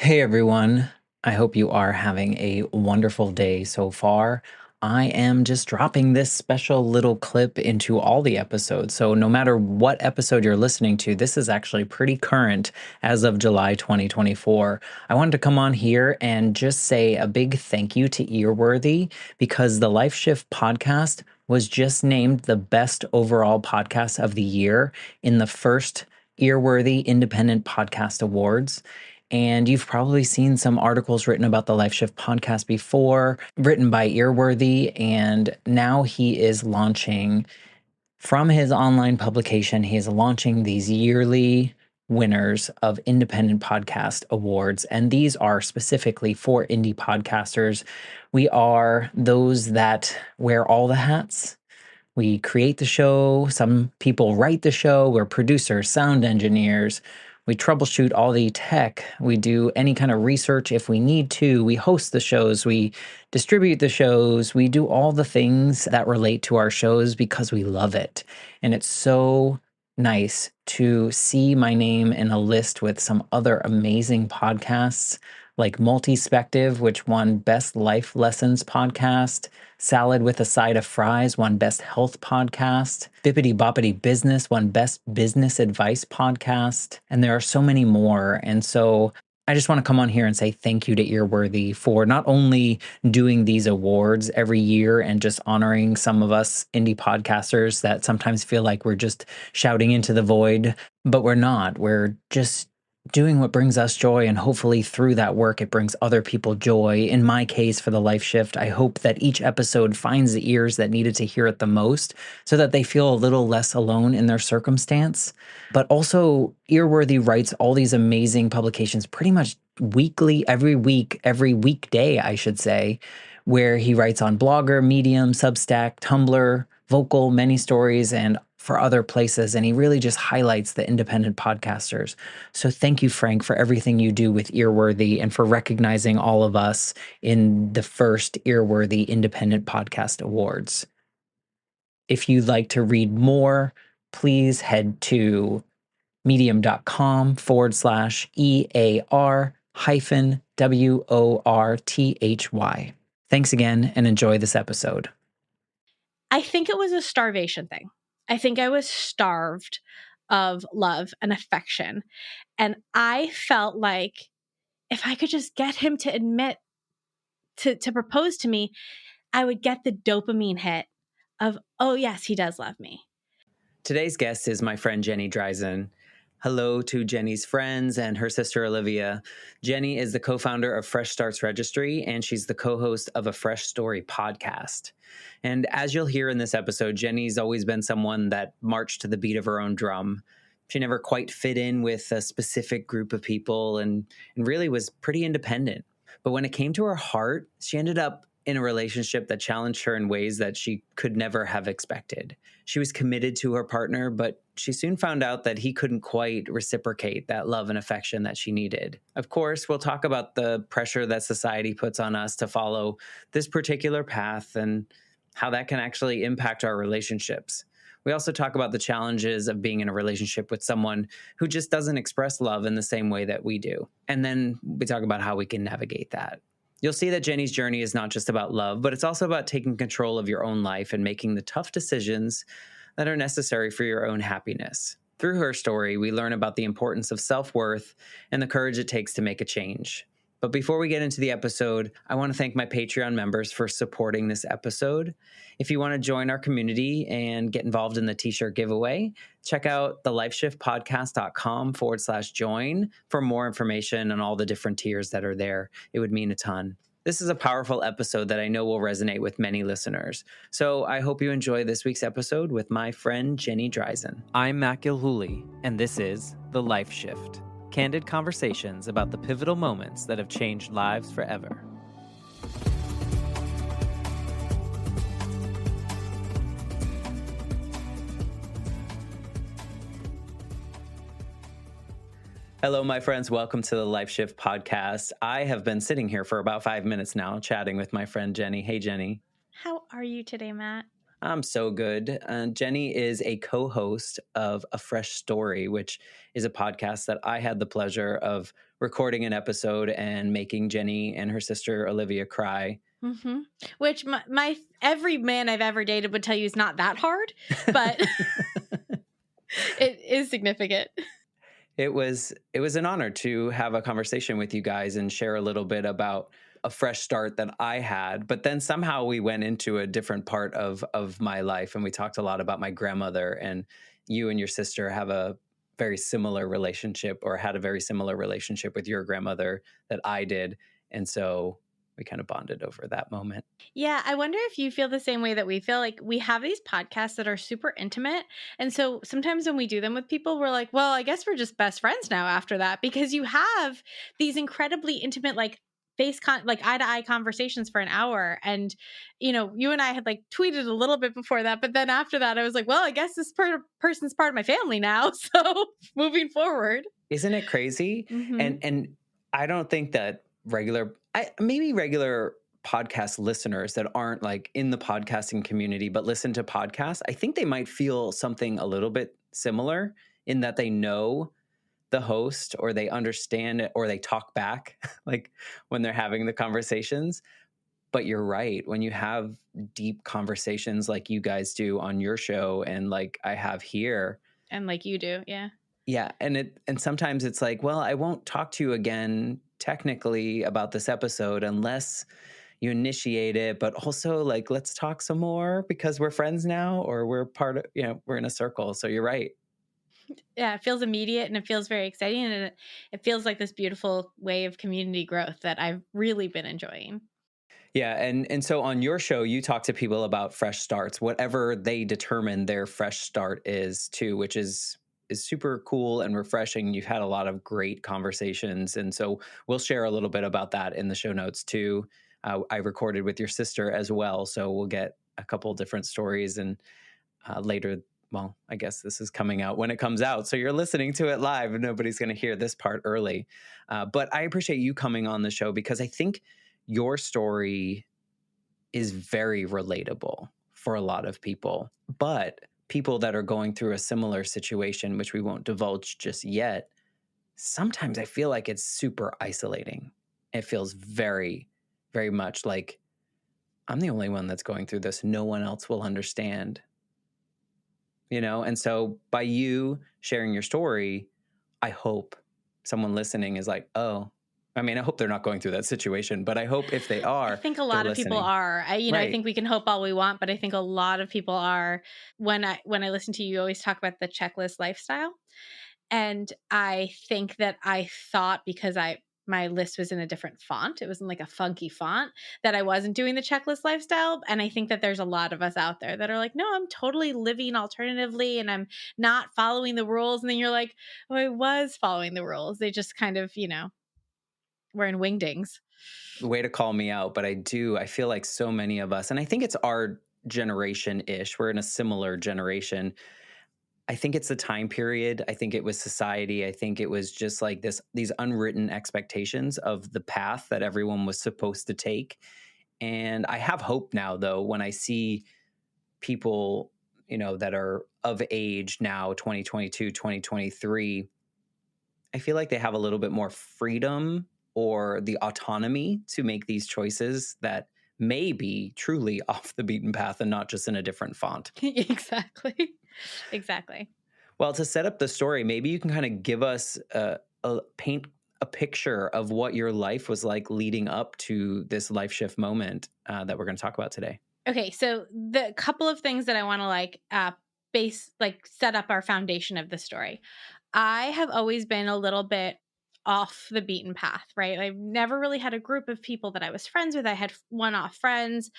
Hey everyone, I hope you are having a wonderful day so far. I am just dropping this special little clip into all the episodes. So, no matter what episode you're listening to, this is actually pretty current as of July 2024. I wanted to come on here and just say a big thank you to Earworthy because the Life Shift podcast was just named the best overall podcast of the year in the first Earworthy Independent Podcast Awards. And you've probably seen some articles written about the Life Shift podcast before, written by Earworthy. And now he is launching from his online publication, he is launching these yearly winners of independent podcast awards. And these are specifically for indie podcasters. We are those that wear all the hats. We create the show. Some people write the show. We're producers, sound engineers. We troubleshoot all the tech. We do any kind of research if we need to. We host the shows. We distribute the shows. We do all the things that relate to our shows because we love it. And it's so nice to see my name in a list with some other amazing podcasts like Multispective, which won Best Life Lessons Podcast. Salad with a Side of Fries won Best Health Podcast. Bippity Boppity Business won Best Business Advice Podcast. And there are so many more. And so I just want to come on here and say thank you to Earworthy for not only doing these awards every year and just honoring some of us indie podcasters that sometimes feel like we're just shouting into the void, but we're not. We're just doing what brings us joy, and hopefully through that work it brings other people joy. In my case, for the Life Shift, I hope that each episode finds the ears that needed to hear it the most so that they feel a little less alone in their circumstance. But also, Earworthy writes all these amazing publications pretty much weekly, every week, every weekday, I should say, where he writes on Blogger, Medium, Substack, Tumblr, Vocal, Many Stories, and for other places. And he really just highlights the independent podcasters. So thank you, Frank, for everything you do with Earworthy and for recognizing all of us in the first Earworthy Independent Podcast Awards. If you'd like to read more, please head to medium.com/EAR hyphen WORTHY. Thanks again and enjoy this episode. I think it was a starvation thing. I think I was starved of love and affection. And I felt like if I could just get him to admit to propose to me, I would get the dopamine hit of, oh, yes, he does love me. Today's guest is my friend Jenny Dreizen. Hello to Jenny's friends and her sister Olivia. Jenny is the co-founder of Fresh Starts Registry, and she's the co-host of a Fresh Story podcast. And as you'll hear in this episode, Jenny's always been someone that marched to the beat of her own drum. She never quite fit in with a specific group of people and really was pretty independent. But when it came to her heart, she ended up in a relationship that challenged her in ways that she could never have expected. She was committed to her partner, but she soon found out that he couldn't quite reciprocate that love and affection that she needed. Of course, we'll talk about the pressure that society puts on us to follow this particular path and how that can actually impact our relationships. We also talk about the challenges of being in a relationship with someone who just doesn't express love in the same way that we do. And then we talk about how we can navigate that. You'll see that Jenny's journey is not just about love, but it's also about taking control of your own life and making the tough decisions that are necessary for your own happiness. Through her story, we learn about the importance of self-worth and the courage it takes to make a change. But before we get into the episode, I want to thank my Patreon members for supporting this episode. If you want to join our community and get involved in the t-shirt giveaway, check out thelifeshiftpodcast.com/join for more information on all the different tiers that are there. It would mean a ton. This is a powerful episode that I know will resonate with many listeners. So I hope you enjoy this week's episode with my friend Jenny Dreizen. I'm Matt Gilhooly, and this is The Life Shift. Candid conversations about the pivotal moments that have changed lives forever. Hello, my friends. Welcome to the Life Shift podcast. I have been sitting here for about 5 minutes now, chatting with my friend Jenny. Hey, Jenny. How are you today, Matt? I'm so good. Jenny is a co host of A Fresh Story, which is a podcast that I had the pleasure of recording an episode and making Jenny and her sister Olivia cry. Mm-hmm. Which my every man I've ever dated would tell you is not that hard, but it is significant. It was an honor to have a conversation with you guys and share a little bit about a fresh start that I had. But then somehow we went into a different part of my life, and we talked a lot about my grandmother. And you and your sister have a very similar relationship, or had a very similar relationship with your grandmother that I did. And so we kind of bonded over that moment. Yeah, I wonder if you feel the same way that we feel. Like, we have these podcasts that are super intimate. And so sometimes when we do them with people, we're like, well, I guess we're just best friends now after that, because you have these incredibly intimate, like, like eye to eye conversations for an hour. And, you and I had like tweeted a little bit before that. But then after that, I was like, well, I guess this person's part of my family now. So moving forward. Isn't it crazy? Hmm. And I don't think that maybe regular podcast listeners that aren't like in the podcasting community but listen to podcasts, I think they might feel something a little bit similar in that they know the host, or they understand it, or they talk back like when they're having the conversations. But you're right, when you have deep conversations like you guys do on your show and like I have here. And like you do. Yeah. Yeah, and sometimes it's like, well, I won't talk to you again technically about this episode unless you initiate it, but also like let's talk some more because we're friends now, or we're part of, we're in a circle. So you're right. Yeah, it feels immediate and it feels very exciting, and it feels like this beautiful way of community growth that I've really been enjoying. Yeah, and so on your show, you talk to people about fresh starts, whatever they determine their fresh start is too, which is super cool and refreshing. You've had a lot of great conversations, and so we'll share a little bit about that in the show notes too. I recorded with your sister as well, so we'll get a couple different stories and later. Well, I guess this is coming out when it comes out, so you're listening to it live. Nobody's going to hear this part early, but I appreciate you coming on the show because I think your story is very relatable for a lot of people. But people that are going through a similar situation, which we won't divulge just yet, sometimes I feel like it's super isolating. It feels very, very much like I'm the only one that's going through this. No one else will understand, And so by you sharing your story, I hope someone listening is like, oh, I mean, I hope they're not going through that situation, but I hope if they I are, think a they're lot of people listening. are. I Right. think we can hope all we want, but I think a lot of people are. When I listen to you, you always talk about the checklist lifestyle. And I think that I thought, because my list was in a different font, it was in like a funky font, that I wasn't doing the checklist lifestyle. And I think that there's a lot of us out there that are like, no, I'm totally living alternatively and I'm not following the rules. And then you're like, oh, I was following the rules. They just kind of, were in wingdings. Way to call me out, but I feel like so many of us, and I think it's our generation ish, we're in a similar generation. I think it's the time period. I think it was society. I think it was just like these unwritten expectations of the path that everyone was supposed to take. And I have hope now, though, when I see people, that are of age now, 2022, 2023. I feel like they have a little bit more freedom or the autonomy to make these choices that may be truly off the beaten path and not just in a different font. Exactly. Exactly. Well, to set up the story, maybe you can kind of give us paint a picture of what your life was like leading up to this life shift moment that we're going to talk about today. Okay, so the couple of things that I want to set up our foundation of the story. I have always been a little bit off the beaten path, right? I've never really had a group of people that I was friends with. I had one-off friends.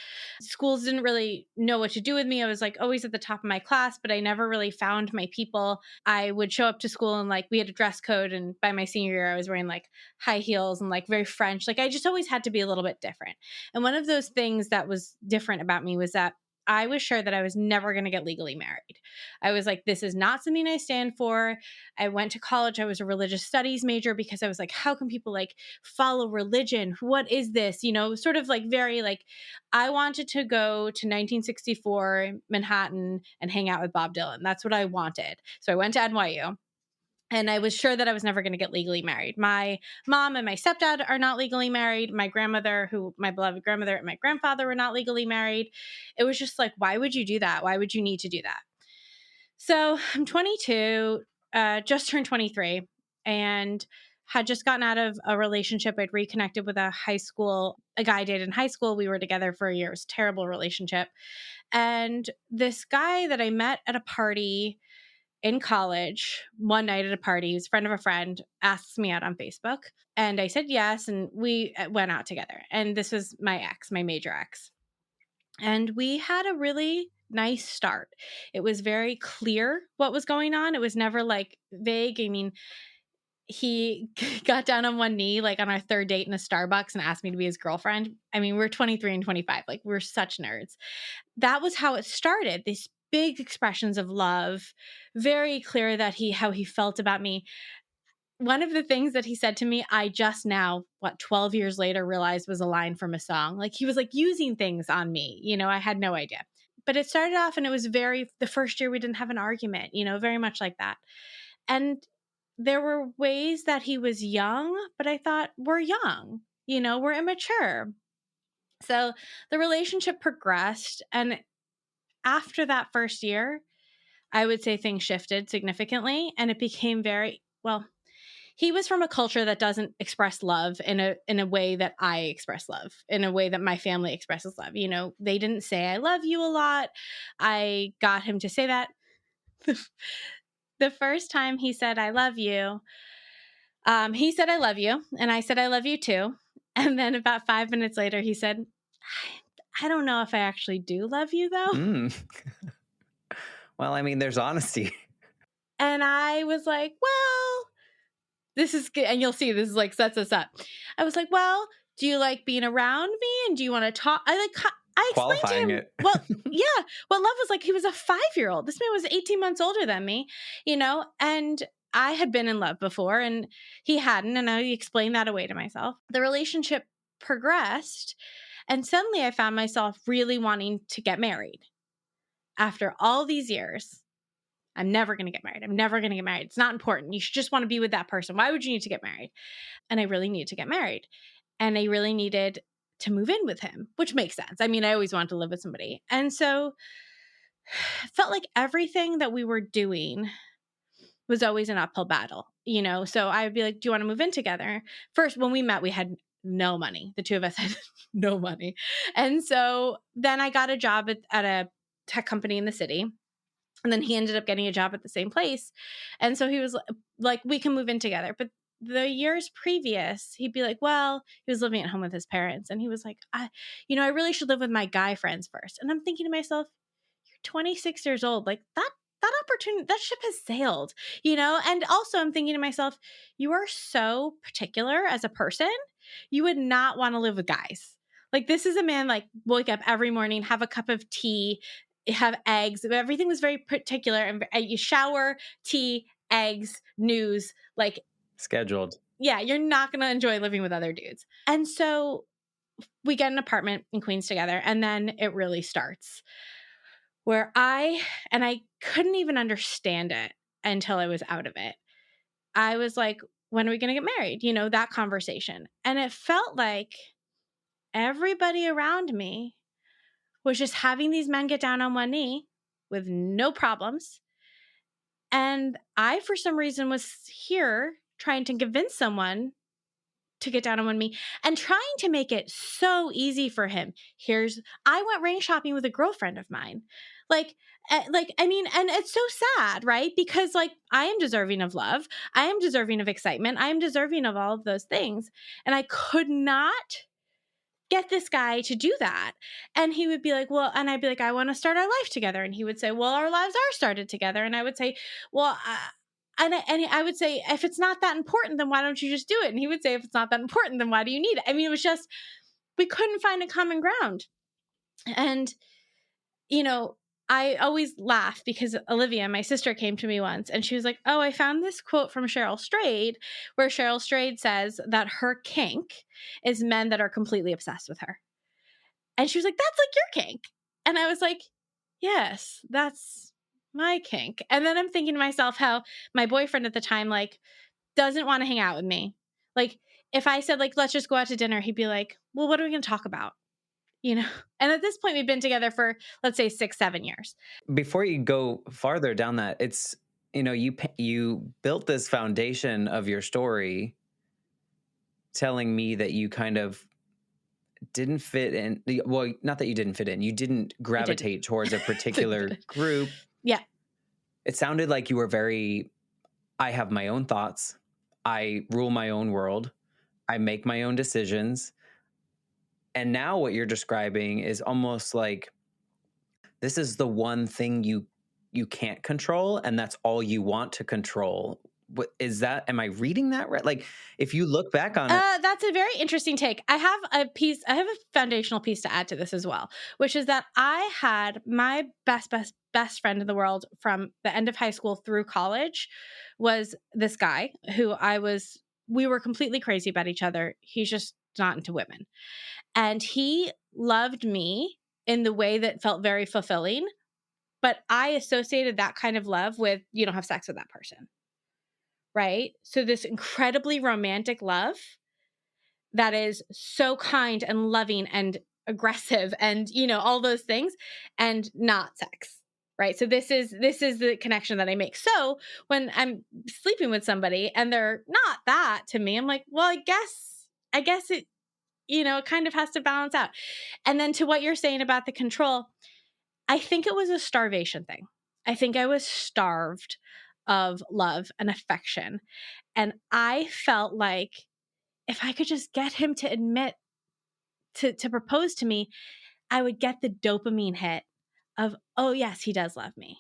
Schools didn't really know what to do with me. I was like always at the top of my class, but I never really found my people. I would show up to school and like we had a dress code, and by my senior year I was wearing like high heels and like very French. Like I just always had to be a little bit different. And one of those things that was different about me was that I was sure that I was never going to get legally married. I was like, this is not something I stand for. I went to college. I was a religious studies major because I was like, how can people like follow religion? What is this? Sort of like very like, I wanted to go to 1964 Manhattan and hang out with Bob Dylan. That's what I wanted. So I went to NYU. And I was sure that I was never going to get legally married. My mom and my stepdad are not legally married. My grandmother, my beloved grandmother, and my grandfather were not legally married. It was just like, why would you do that? Why would you need to do that? So I'm 22, just turned 23, and had just gotten out of a relationship. I'd reconnected with a guy I dated in high school. We were together for a year. It was a terrible relationship. And this guy that I met at a party in college, one night at a party, he was a friend of a friend, asks me out on Facebook. And I said yes. And we went out together. And this was my ex, my major ex. And we had a really nice start. It was very clear what was going on. It was never like vague. I mean, he got down on one knee, like on our third date in a Starbucks, and asked me to be his girlfriend. I mean, we're 23 and 25. Like, we're such nerds. That was how it started. These big expressions of love, very clear that how he felt about me. One of the things that he said to me, I just now, 12 years later, realized was a line from a song. Like, he was like using things on me. I had no idea. But it started off, and it was the first year we didn't have an argument, very much like that. And there were ways that he was young, but I thought, we're young, we're immature. So the relationship progressed. And after that first year, I would say things shifted significantly, and it became he was from a culture that doesn't express love in a way that I express love, in a way that my family expresses love. They didn't say I love you a lot. I got him to say that. The first time he said I love you, he said I love you, and I said I love you too. And then about 5 minutes later, he said, I don't know if I actually do love you though. Well, I mean, there's honesty. And I was like, well, this is good. And you'll see this is like sets us up. I was like, well, do you like being around me? And do you want to talk? I explained to Qualifying him, it. well, yeah, what love was like. He was a 5-year-old. This man was 18 months older than me, and I had been in love before and he hadn't. And I explained that away to myself. The relationship progressed. And suddenly I found myself really wanting to get married. After all these years, I'm never going to get married. I'm never going to get married. It's not important. You should just want to be with that person. Why would you need to get married? And I really needed to get married. And I really needed to move in with him, which makes sense. I mean, I always wanted to live with somebody. And so it felt like everything that we were doing was always an uphill battle, So I would be like, do you want to move in together? First, when we met, we had no money. The two of us had no money. And so then I got a job at a tech company in the city. And then he ended up getting a job at the same place. And so he was like, we can move in together. But the years previous, he'd be like, well, he was living at home with his parents. And he was like, I really should live with my guy friends first. And I'm thinking to myself, you're 26 years old. Like that opportunity, that ship has sailed, And also I'm thinking to myself, you are so particular as a person. You would not want to live with guys. Like, this is a man, like, wake up every morning, have a cup of tea, have eggs. Everything was very particular. And you shower, tea, eggs, news, like Scheduled. Yeah, you're not going to enjoy living with other dudes. And so we get an apartment in Queens together, and then it really starts where I couldn't even understand it until I was out of it. I was like, when are we going to get married? That conversation. And it felt like everybody around me was just having these men get down on one knee with no problems. And I, for some reason, was here trying to convince someone to get down on one knee and trying to make it so easy for him. I went ring shopping with a girlfriend of mine. I mean, and it's so sad, right? Because I am deserving of love. I am deserving of excitement. I am deserving of all of those things. And I could not get this guy to do that. And he would be like, well, and I'd be like, I want to start our life together. And he would say, well, our lives are started together. And I would say, well, I would say, if it's not that important, then why don't you just do it? And he would say, if it's not that important, then why do you need it? I mean, it was just, we couldn't find a common ground. And you know, I always laugh because Olivia, my sister, came to me once and she was like, "Oh, I found this quote from Cheryl Strayed where Cheryl Strayed says that her kink is men that are completely obsessed with her." And she was like, "That's like your kink." And I was like, "Yes, that's my kink." And then I'm thinking to myself how my boyfriend at the time, like, doesn't want to hang out with me. Like, if I said, like, let's just go out to dinner, he'd be like, "Well, what are we going to talk about?" You know? And at this point, we've been together for, let's say, 6, 7 years. Before you go farther down that, it's, you built this foundation of your story telling me that you kind of didn't fit in. Well, not that you didn't fit in, you didn't I didn't. gravitate towards a Didn't particular fit in. group. Yeah. It sounded like you were very, I have my own thoughts, I rule my own world, I make my own decisions. And now what you're describing is almost like this is the one thing you can't control, and that's all you want to control. What is that? Am I reading that right? Like, if you look back on it, That's a very interesting take. I have a foundational piece to add to this as well, which is that I had my best friend in the world from the end of high school through college was this guy we were completely crazy about each other. He's just not into women. And he loved me in the way that felt very fulfilling, but I associated that kind of love with you don't have sex with that person, right? So this incredibly romantic love that is so kind and loving and aggressive and all those things and not sex, right? So this is the connection that I make. So when I'm sleeping with somebody and they're not that to me, I'm like, well, I guess it it kind of has to balance out. And then to what you're saying about the control, I think it was a starvation thing. I think I was starved of love and affection, and I felt like if I could just get him to admit to propose to me, I would get the dopamine hit of, "Oh, yes, he does love me."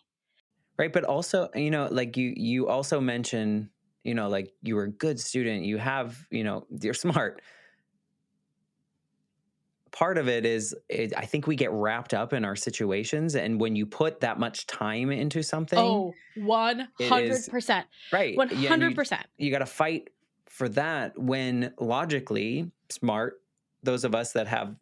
right? But also, like you also mention, like you were a good student, you have, you're smart. Part of it is I think we get wrapped up in our situations, and when you put that much time into something, Oh, it is 100%. right. Yeah, and you 100%. you got to fight for that when logically smart, those of us that have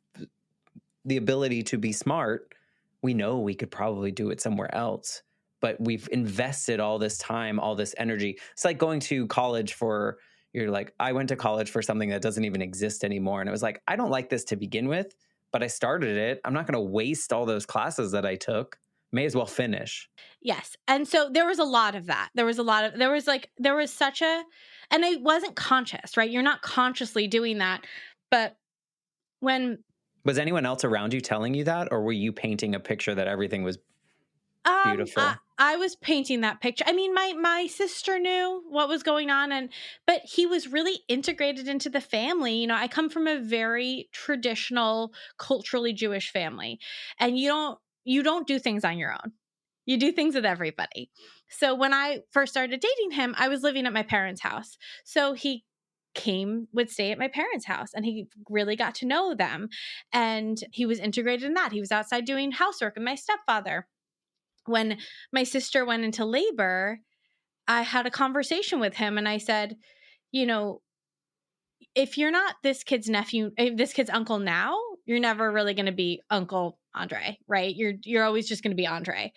the ability to be smart, we know we could probably do it somewhere else. But we've invested all this time, all this energy. It's like going to college for, you're like, I went to college for something that doesn't even exist anymore. And it was like, I don't like this to begin with, but I started it. I'm not going to waste all those classes that I took. May as well finish. Yes. And so there was a lot of that. There was such a, and I wasn't conscious, right? You're not consciously doing that. But when Was anyone else around you telling you that? Or were you painting a picture that everything was I, beautiful? I was painting that picture. I mean, my sister knew what was going on, but he was really integrated into the family. I come from a very traditional, culturally Jewish family, and you don't do things on your own. You do things with everybody. So when I first started dating him, I was living at my parents' house. So he would stay at my parents' house, and he really got to know them, and he was integrated in that. He was outside doing housework with my stepfather. When my sister went into labor, I had a conversation with him and I said, you know, if you're not this kid's uncle now, you're never really going to be Uncle Andre, right? You're always just going to be Andre.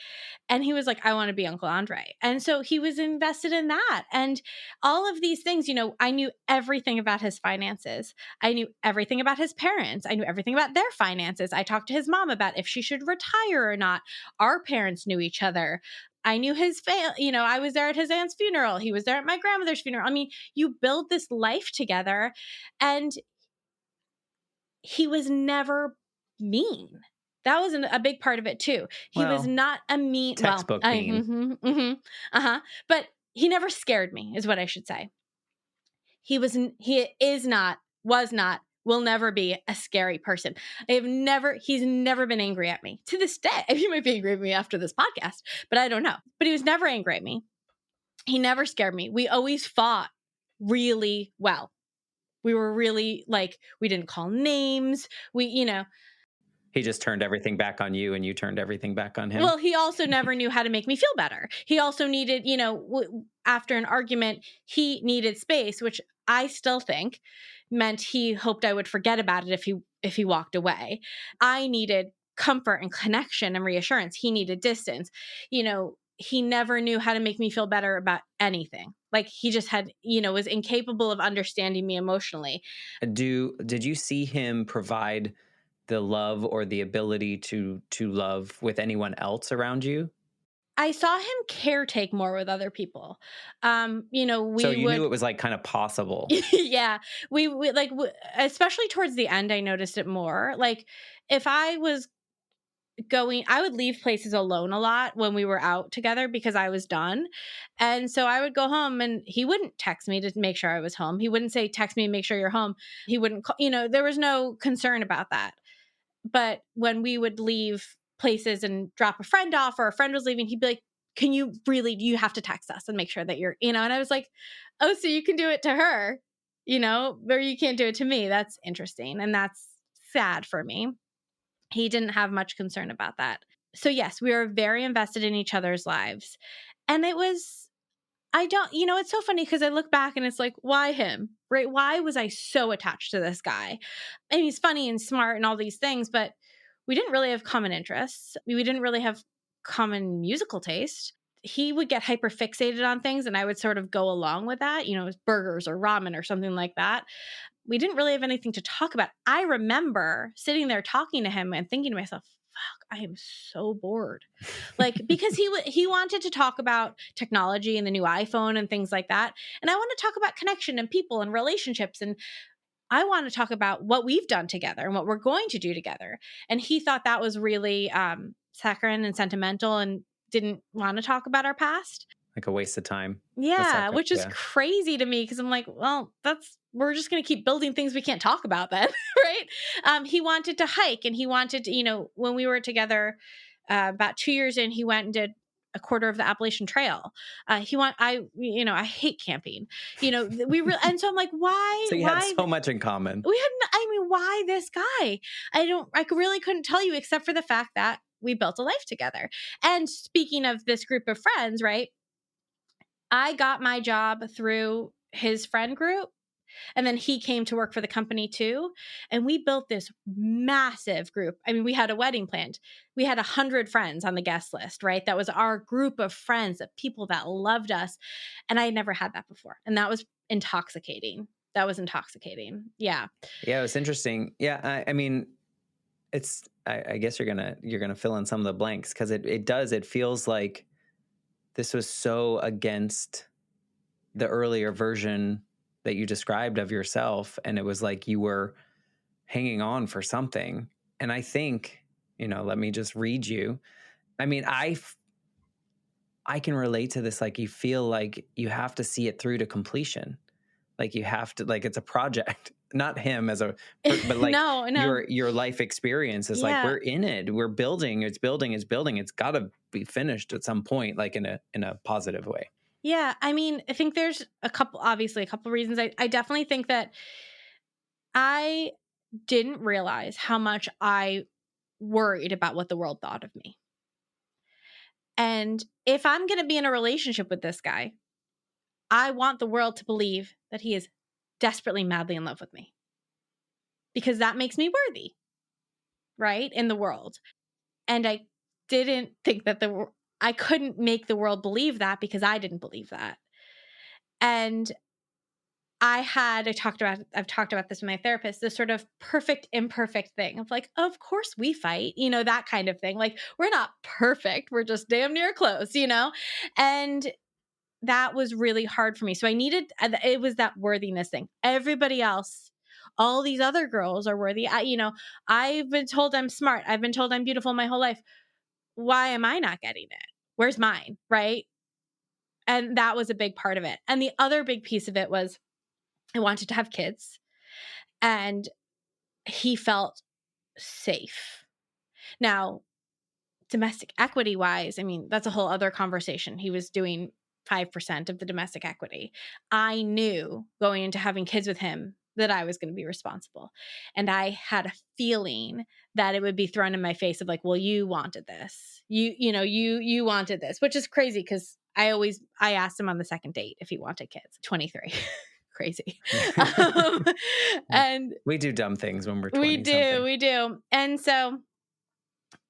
And he was like, I want to be Uncle Andre. And so he was invested in that. And all of these things, I knew everything about his finances. I knew everything about his parents. I knew everything about their finances. I talked to his mom about if she should retire or not. Our parents knew each other. I knew his family. I was there at his aunt's funeral. He was there at my grandmother's funeral. I mean, you build this life together, and he was never mean. That was a big part of it too. He was Well, not a mean. Well, textbook mean. but he never scared me, is what I should say. He is not, was not, will never be a scary person. He's never been angry at me to this day. He might be angry at me after this podcast, but I don't know. But he was never angry at me. He never scared me. We always fought really well. We were really like, we didn't call names. He just turned everything back on you and you turned everything back on him? Well, he also never knew how to make me feel better. He also needed, after an argument, he needed space, which I still think meant he hoped I would forget about it if he walked away. I needed comfort and connection and reassurance. He needed distance. He never knew how to make me feel better about anything. Like he just had, was incapable of understanding me emotionally. Did you see him provide the love or the ability to love with anyone else around you? I saw him caretake more with other people. So We you knew would it was, like, kinda possible. yeah, we like especially towards the end I noticed it more. Like if I was I would leave places alone a lot when we were out together because I was done. And so I would go home and he wouldn't text me to make sure I was home. He wouldn't say text me and make sure you're home. He wouldn't there was no concern about that. But when we would leave places and drop a friend off or a friend was leaving, he'd be like, "Can you really, you have to text us and make sure that and I was like, "Oh, so you can do it to her, or you can't do it to me." That's interesting. And that's sad for me. He didn't have much concern about that. So, yes, we were very invested in each other's lives. And I don't, it's so funny because I look back and it's like, why him? Right? Why was I so attached to this guy? And he's funny and smart and all these things, but we didn't really have common interests. We didn't really have common musical taste. He would get hyper fixated on things and I would sort of go along with that, burgers or ramen or something like that. We didn't really have anything to talk about. I remember sitting there talking to him and thinking to myself, fuck, I am so bored. Like, because he wanted to talk about technology and the new iPhone and things like that. And I want to talk about connection and people and relationships. And I want to talk about what we've done together and what we're going to do together. And he thought that was really saccharine and sentimental and didn't want to talk about our past. Like a waste of time. That's Yeah, like which is yeah. crazy to me because I'm like, well, we're just going to keep building things we can't talk about then, right? He wanted to hike and he wanted to, when we were together about 2 years in, he went and did a quarter of the Appalachian Trail. I hate camping, and so I'm like, So you had so much in common. why this guy? Really couldn't tell you except for the fact that we built a life together. And speaking of this group of friends, right? I got my job through his friend group. And then he came to work for the company too. And we built this massive group. I mean, we had a wedding planned. We had 100 friends on the guest list, right? That was our group of friends, of people that loved us. And I had never had that before. And that was intoxicating. Yeah. Yeah, it was interesting. Yeah, I mean, I guess you're gonna fill in some of the blanks because it feels like this was so against the earlier version that you described of yourself, and it was like you were hanging on for something. And I think, let me just read you. I mean, I can relate to this. Like, you feel like you have to see it through to completion. Like you have to, like, it's a project, not him as but like No, no. your life experience is like, Yeah. we're in it, we're building, it's building, it's building. It's got to be finished at some point, like in a positive way. Yeah. I mean, I think there's obviously a couple reasons. I definitely think that I didn't realize how much I worried about what the world thought of me. And if I'm going to be in a relationship with this guy, I want the world to believe that he is desperately, madly in love with me because that makes me worthy, right? In the world. And I didn't think that I couldn't make the world believe that because I didn't believe that. And I've talked about this with my therapist, this sort of perfect, imperfect thing of like, of course we fight, that kind of thing. Like, we're not perfect. We're just damn near close, And that was really hard for me. So it was that worthiness thing. Everybody else, all these other girls are worthy. I've been told I'm smart. I've been told I'm beautiful my whole life. Why am I not getting it? Where's mine? Right. And that was a big part of it. And the other big piece of it was I wanted to have kids and he felt safe. Now, domestic equity wise, I mean, that's a whole other conversation. He was doing 5% of the domestic equity. I knew going into having kids with him that I was going to be responsible. And I had a feeling that it would be thrown in my face of like, well, you wanted this. You wanted this, which is crazy because I asked him on the second date if he wanted kids. 23. Crazy. Um, and We do dumb things when we're we 20 something. we do. And so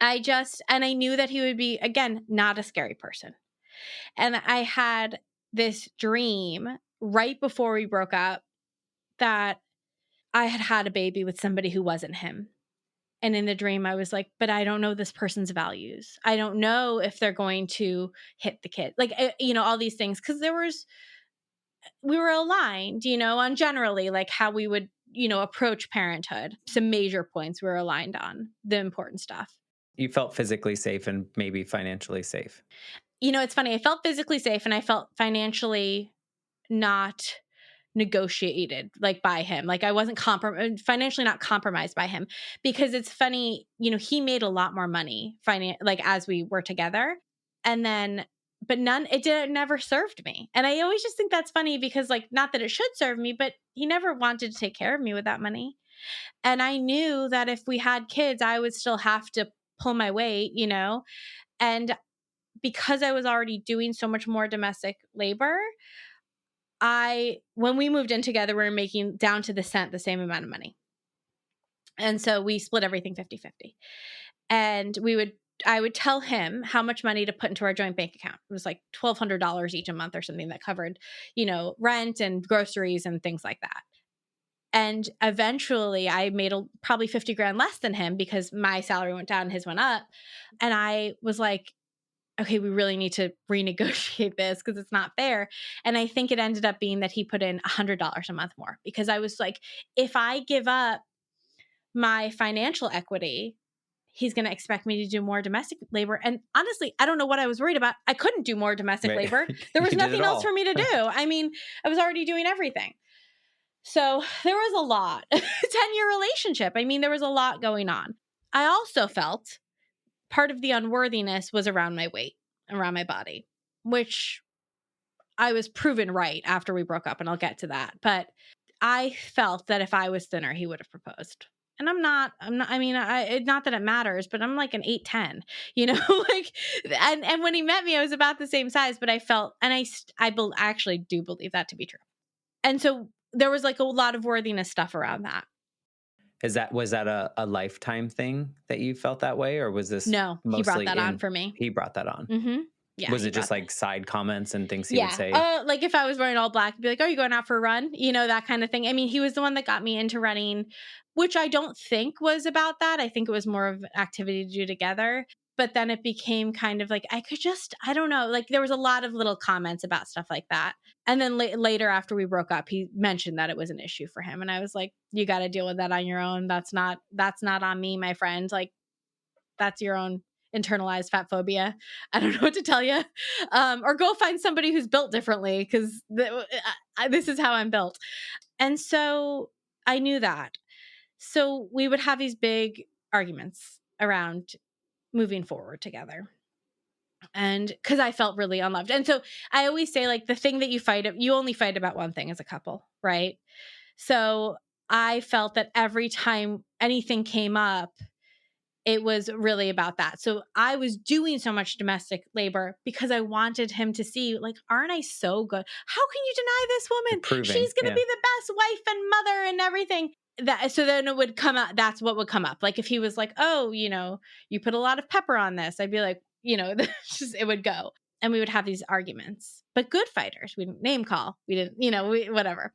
I knew that he would be, again, not a scary person. And I had this dream right before we broke up that I had had a baby with somebody who wasn't him. And in the dream, I was like, but I don't know this person's values. I don't know if they're going to hit the kid. Like, all these things. Because we were aligned, on generally like how we would, approach parenthood. Some major points we were aligned on, the important stuff. You felt physically safe and maybe financially safe. It's funny. I felt physically safe and I felt financially not negotiated like by him. Like I wasn't financially not compromised by him, because it's funny, he made a lot more money like as we were together, and then but it never served me. And I always just think that's funny because like, not that it should serve me, but he never wanted to take care of me with that money. And I knew that if we had kids, I would still have to pull my weight, and because I was already doing so much more domestic labor, when we moved in together, we were making down to the cent the same amount of money. And so we split everything 50-50. And I would tell him how much money to put into our joint bank account. It was like $1,200 each a month or something that covered, rent and groceries and things like that. And eventually I made probably 50 grand less than him because my salary went down and his went up. And I was like, okay, we really need to renegotiate this because it's not fair. And I think it ended up being that he put in $100 a month more, because I was like, if I give up my financial equity, he's going to expect me to do more domestic labor. And honestly, I don't know what I was worried about. I couldn't do more domestic labor. There was nothing else for me to do. I mean, I was already doing everything. So there was a lot. 10-year relationship. I mean, there was a lot going on. I also felt part of the unworthiness was around my weight, around my body, which I was proven right after we broke up, and I'll get to that. But I felt that if I was thinner, he would have proposed. And I'm not, I mean, not that it matters, but I'm like an 8'10", like, and when he met me, I was about the same size, but I felt, and I actually do believe that to be true. And so there was like a lot of worthiness stuff around that. Was that a lifetime thing that you felt that way, or was this No, mostly he brought that on for me. He brought that on. Mm-hmm. Yeah. Was it just like side comments and things he would say? Like if I was wearing all black, he'd be like, "Are you going out for a run?" That kind of thing. I mean, he was the one that got me into running, which I don't think was about that. I think it was more of an activity to do together. But then it became kind of like, I don't know, like there was a lot of little comments about stuff like that. And then later after we broke up, he mentioned that it was an issue for him. And I was like, you got to deal with that on your own. That's not on me, my friend. Like, that's your own internalized fat phobia. I don't know what to tell you. Or go find somebody who's built differently, because this is how I'm built. And so I knew that. So we would have these big arguments around moving forward together. And because I felt really unloved. And so I always say, like, the thing that you only fight about one thing as a couple, right? So I felt that every time anything came up, it was really about that. So I was doing so much domestic labor because I wanted him to see, like, aren't I so good? How can you deny this woman? She's going to be the best wife and mother and everything. So then it would come out. That's what would come up. Like if he was like, oh, you put a lot of pepper on this, I'd be like, it would go. And we would have these arguments, but good fighters. We didn't name call. We didn't, whatever.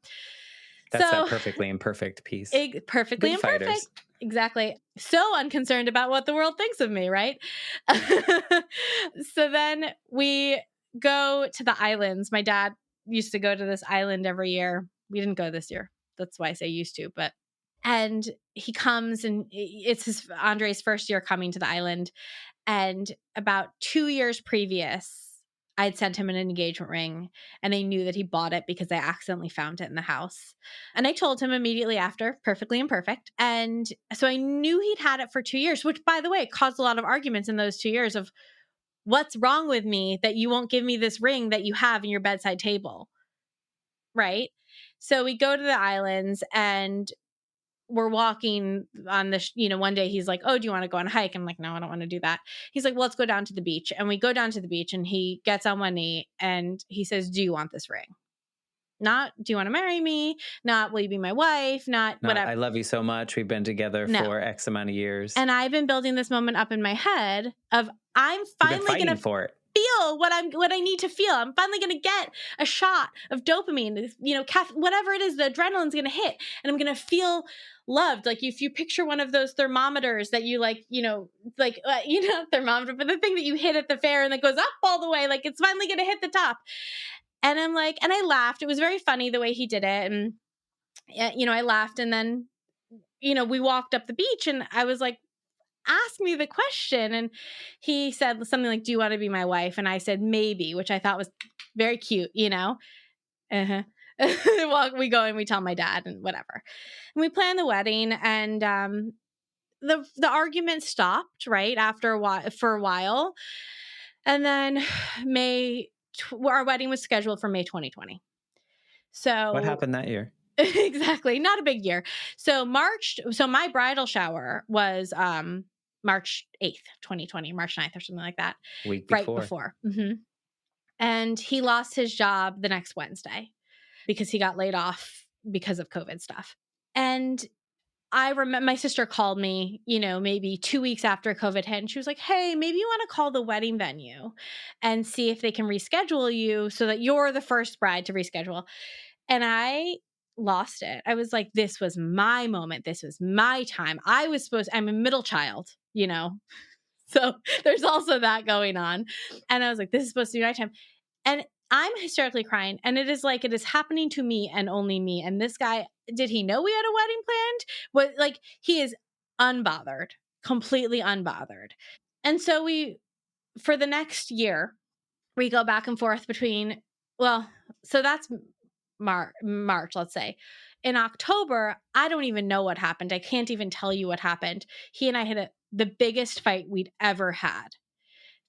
That's that perfectly imperfect piece. Perfectly good imperfect. Fighters. Exactly. So unconcerned about what the world thinks of me, right? So then we go to the islands. My dad used to go to this island every year. We didn't go this year. That's why I say used to, and he comes, and it's Andre's first year coming to the island. And about 2 years previous, I had sent him an engagement ring, and I knew that he bought it because I accidentally found it in the house. And I told him immediately after, perfectly imperfect. And so I knew he'd had it for 2 years, which, by the way, caused a lot of arguments in those 2 years of, what's wrong with me that you won't give me this ring that you have in your bedside table? Right? So we go to the islands and we're walking on the, one day he's like, "Oh, do you want to go on a hike?" I'm like, "No, I don't want to do that." He's like, "Well, let's go down to the beach." And we go down to the beach and he gets on one knee and he says, "Do you want this ring?" Not, "Do you want to marry me?" Not, "Will you be my wife?" Not, Not, whatever. I love you so much. We've been together No. for X amount of years. And I've been building this moment up in my head of I'm You've been finally going fighting to for it. feel what I need to feel. I'm finally going to get a shot of dopamine, whatever it is, the adrenaline's going to hit and I'm going to feel loved. Like if you picture one of those thermometers that you thermometer, but the thing that you hit at the fair and that goes up all the way, like it's finally going to hit the top. And I'm like, and I laughed. It was very funny the way he did it. And, I laughed. And then, we walked up the beach and I was like, ask me the question. And he said something like, "Do you want to be my wife?" And I said, "Maybe," which I thought was very cute. Uh-huh. Well, we go and we tell my dad and whatever. And we plan the wedding and the argument stopped right after for a while. And then our wedding was scheduled for May 2020. What So happened that year? exactly, not a big year. So my bridal shower was March 8th, 2020, March 9th or something like that, Week right before. before. And he lost his job the next Wednesday because he got laid off because of COVID stuff. And I remember my sister called me, maybe 2 weeks after COVID hit, and she was like, "Hey, maybe you want to call the wedding venue and see if they can reschedule you so that you're the first bride to reschedule." And I lost it. I was like, this was my moment. This was my time. I'm a middle child. So there's also that going on. And I was like, this is supposed to be my time. And I'm hysterically crying. And it is happening to me and only me. And this guy, did he know we had a wedding planned? He is unbothered, completely unbothered. And so for the next year, we go back and forth between, so that's March, let's say. In October, I don't even know what happened. I can't even tell you what happened. He and I had the biggest fight we'd ever had,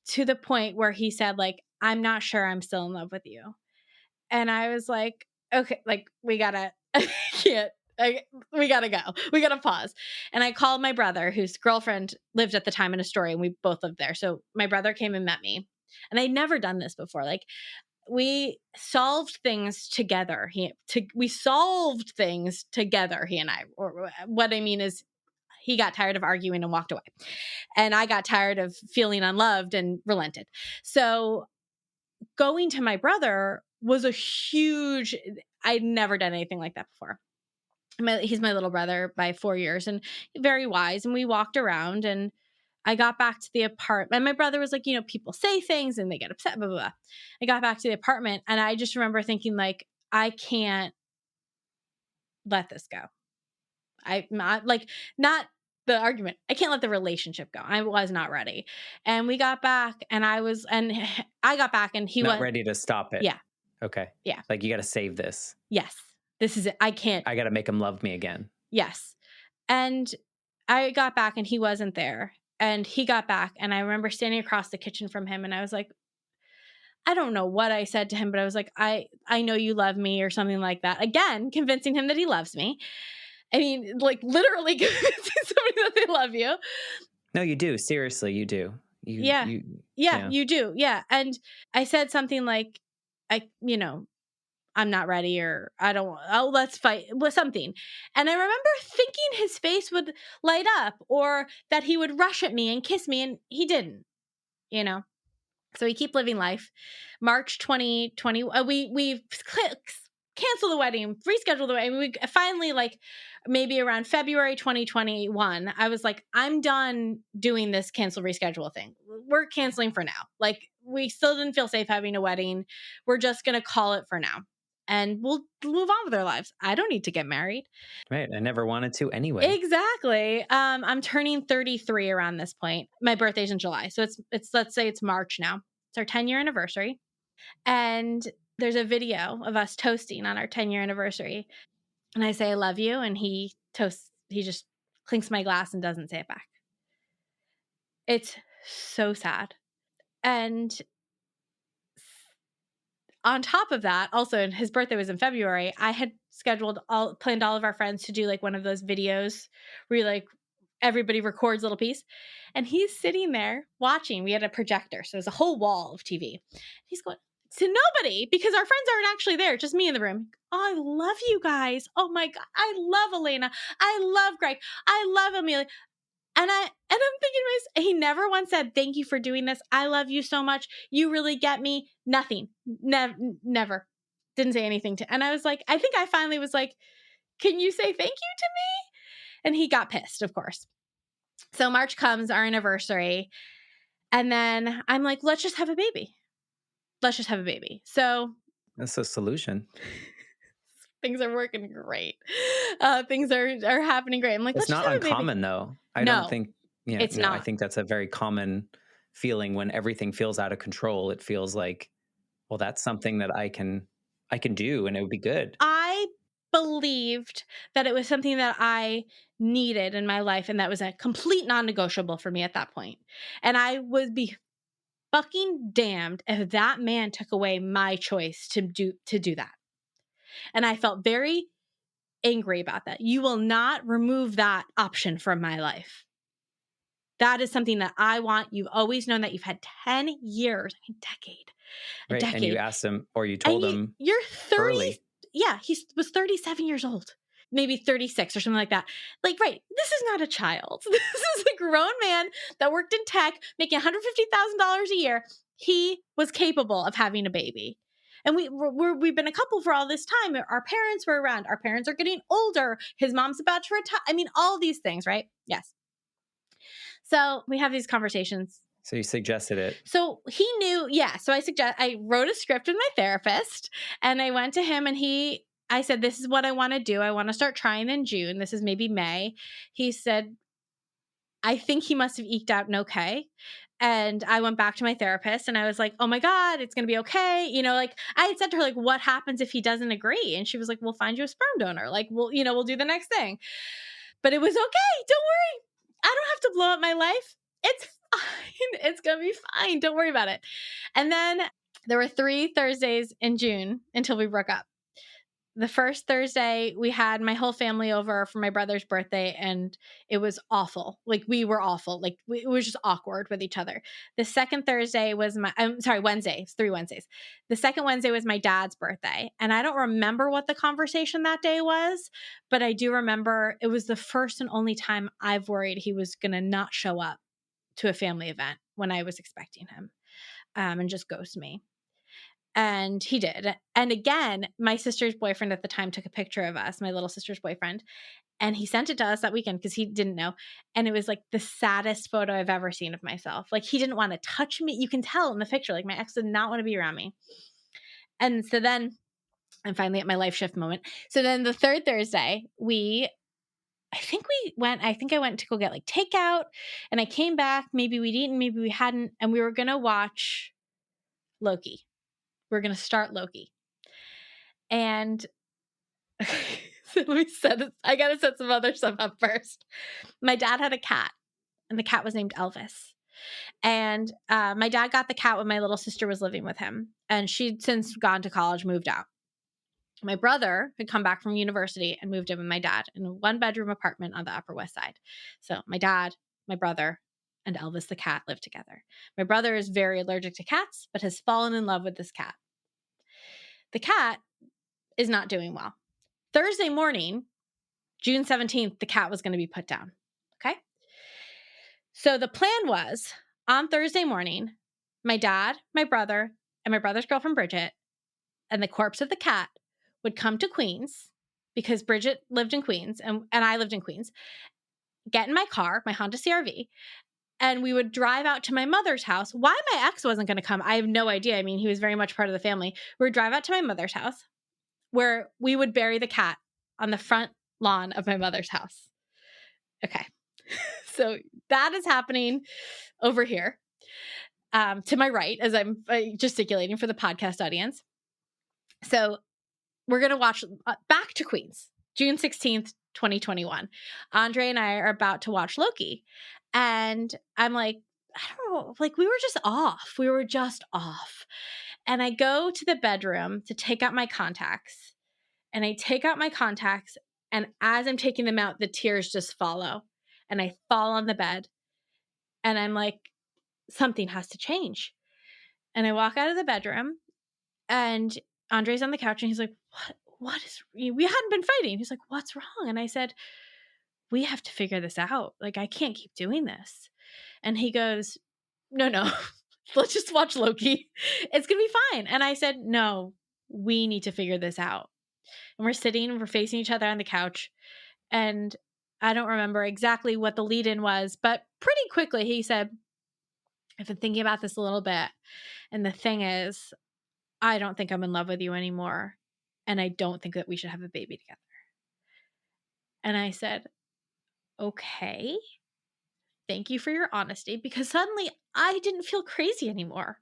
to the point where he said, like, "I'm not sure I'm still in love with you." And I was like, "Okay, like we gotta, can't, we gotta go. We gotta pause." And I called my brother, whose girlfriend lived at the time in Astoria, and we both lived there. So my brother came and met me. And I'd never done this before. Like, we solved things together. We solved things together, he and I. Or what I mean is, he got tired of arguing and walked away. And I got tired of feeling unloved and relented. So going to my brother was a huge, I'd never done anything like that before. He's my little brother by 4 years and very wise. And we walked around and I got back to the apartment. And my brother was like, people say things and they get upset, blah, blah, blah. I got back to the apartment and I just remember thinking, like, I can't let this go. Not the argument. I can't let the relationship go. I was not ready. And we got back and I got back and he Not was, ready to stop it. yeah, Okay. yeah, Like, you got to save this. yes, this is it. I can't, I got to make him love me again. yes. And I got back and he wasn't there. And he got back and I remember standing across the kitchen from him and I was like, I don't know what I said to him, but I was like, I know you love me or something like that. Again, convincing him that he loves me. I mean, like literally convincing somebody that they love you. No, you do. Seriously, you do. Yeah. Yeah, you do. Yeah. And I said something like, I'm not ready, or let's fight with something. And I remember thinking his face would light up or that he would rush at me and kiss me, and he didn't, you know? So we keep living life. March 2020, we cancel the wedding, reschedule the wedding. We finally, like, maybe around February 2021, I was like, I'm done doing this cancel reschedule thing. We're canceling for now. Like, we still didn't feel safe having a wedding. We're just going to call it for now. And we'll move on with our lives. I don't need to get married. Right. I never wanted to anyway. Exactly. I'm turning 33 around this point. My birthday's in July. So it's let's say it's March now. It's our 10-year anniversary. And there's a video of us toasting on our 10-year anniversary. And I say, I love you. And he just clinks my glass and doesn't say it back. It's so sad. And on top of that, also, and his birthday was in February, I had planned all of our friends to do like one of those videos where you like everybody records a little piece. And he's sitting there watching. We had a projector, so there's a whole wall of TV. He's going to nobody because our friends aren't actually there, just me in the room. Oh, I love you guys. Oh my God. I love Elena. I love Greg. I love Amelia. And I'm thinking to myself, he never once said, thank you for doing this. I love you so much. You really get me. Nothing. Never. Didn't say anything to. And I was like, I think I finally was like, can you say thank you to me? And he got pissed, of course. So March comes, our anniversary. And then I'm like, let's just have a baby. Let's just have a baby. So That's a solution. things are working great. Things are happening great. I'm like, It's let's just not have a baby. uncommon though. I No, don't think, yeah, it's no, I not. think that's a very common feeling when everything feels out of control. It feels like, well, that's something that I can do and it would be good. I believed that it was something that I needed in my life, and that was a complete non-negotiable for me at that point. And I would be fucking damned if that man took away my choice to do that. And I felt very angry about that. You will not remove that option from my life. That is something that I want. You've always known that. You've had 10 years, a decade. Right. And you asked him, or you told him you're 30. early. Yeah, he was 37 years old, maybe 36 or something like that. Like, right, this is not a child. This is a grown man that worked in tech, making $150,000 a year. He was capable of having a baby. And we've been a couple for all this time. Our parents were around. Our parents are getting older. His mom's about to retire. I mean, all these things, right? Yes. So we have these conversations. So you suggested it. So he knew, yeah. So I wrote a script with my therapist and I went to him and I said, this is what I want to do. I want to start trying in June. This is maybe May. He said, I think he must have eked out an okay. And I went back to my therapist and I was like, oh my God, it's going to be okay. You know, like I had said to her, like, what happens if he doesn't agree? And she was like, we'll find you a sperm donor. Like, we'll do the next thing. But it was okay. Don't worry. I don't have to blow up my life. It's fine. It's going to be fine. Don't worry about it. And then there were 3 Thursdays in June until we broke up. The first Thursday, we had my whole family over for my brother's birthday, and it was awful. Like, we were awful. Like, it was just awkward with each other. The second Thursday was Wednesday. It's 3 Wednesdays. The second Wednesday was my dad's birthday, and I don't remember what the conversation that day was, but I do remember it was the first and only time I've worried he was going to not show up to a family event when I was expecting him, and just ghost me. And he did. And again, my sister's boyfriend at the time took a picture of us, my little sister's boyfriend, and he sent it to us that weekend because he didn't know. And it was like the saddest photo I've ever seen of myself. Like, he didn't want to touch me. You can tell in the picture, like, my ex did not want to be around me. And so then I'm finally at my life shift moment. So then the third Thursday, I think I went to go get like takeout, and I came back. Maybe we'd eaten, maybe we hadn't. And we were going to watch Loki. We're going to start Loki. And so let me I got to set some other stuff up first. My dad had a cat, and the cat was named Elvis. And my dad got the cat when my little sister was living with him. And she'd since gone to college, moved out. My brother had come back from university and moved in with my dad in a 1-bedroom apartment on the Upper West Side. So my dad, my brother, and Elvis the cat lived together. My brother is very allergic to cats, but has fallen in love with this cat. The cat is not doing well. Thursday morning, June 17th, the cat was going to be put down. Okay. So the plan was on Thursday morning, my dad, my brother, and my brother's girlfriend, Bridget, and the corpse of the cat would come to Queens because Bridget lived in Queens and I lived in Queens, get in my car, my Honda CRV, and we would drive out to my mother's house. Why my ex wasn't going to come, I have no idea. I mean, he was very much part of the family. We would drive out to my mother's house where we would bury the cat on the front lawn of my mother's house. Okay. So that is happening over here to my right as I'm gesticulating for the podcast audience. So we're going to watch Back to Queens, June 16th, 2021. Andre and I are about to watch Loki. And I'm like, I don't know, like we were just off. And I go to the bedroom to take out my contacts. And I take out my contacts. And as I'm taking them out, the tears just follow. And I fall on the bed. And I'm like, something has to change. And I walk out of the bedroom. And Andre's on the couch. And he's like, what is, we hadn't been fighting. He's like, what's wrong? And I said, we have to figure this out. Like, I can't keep doing this. And he goes, no, let's just watch Loki. It's going to be fine. And I said, no, we need to figure this out. And we're facing each other on the couch. And I don't remember exactly what the lead in was, but pretty quickly he said, I've been thinking about this a little bit. And the thing is, I don't think I'm in love with you anymore. And I don't think that we should have a baby together. And I said, okay, thank you for your honesty, because suddenly I didn't feel crazy anymore.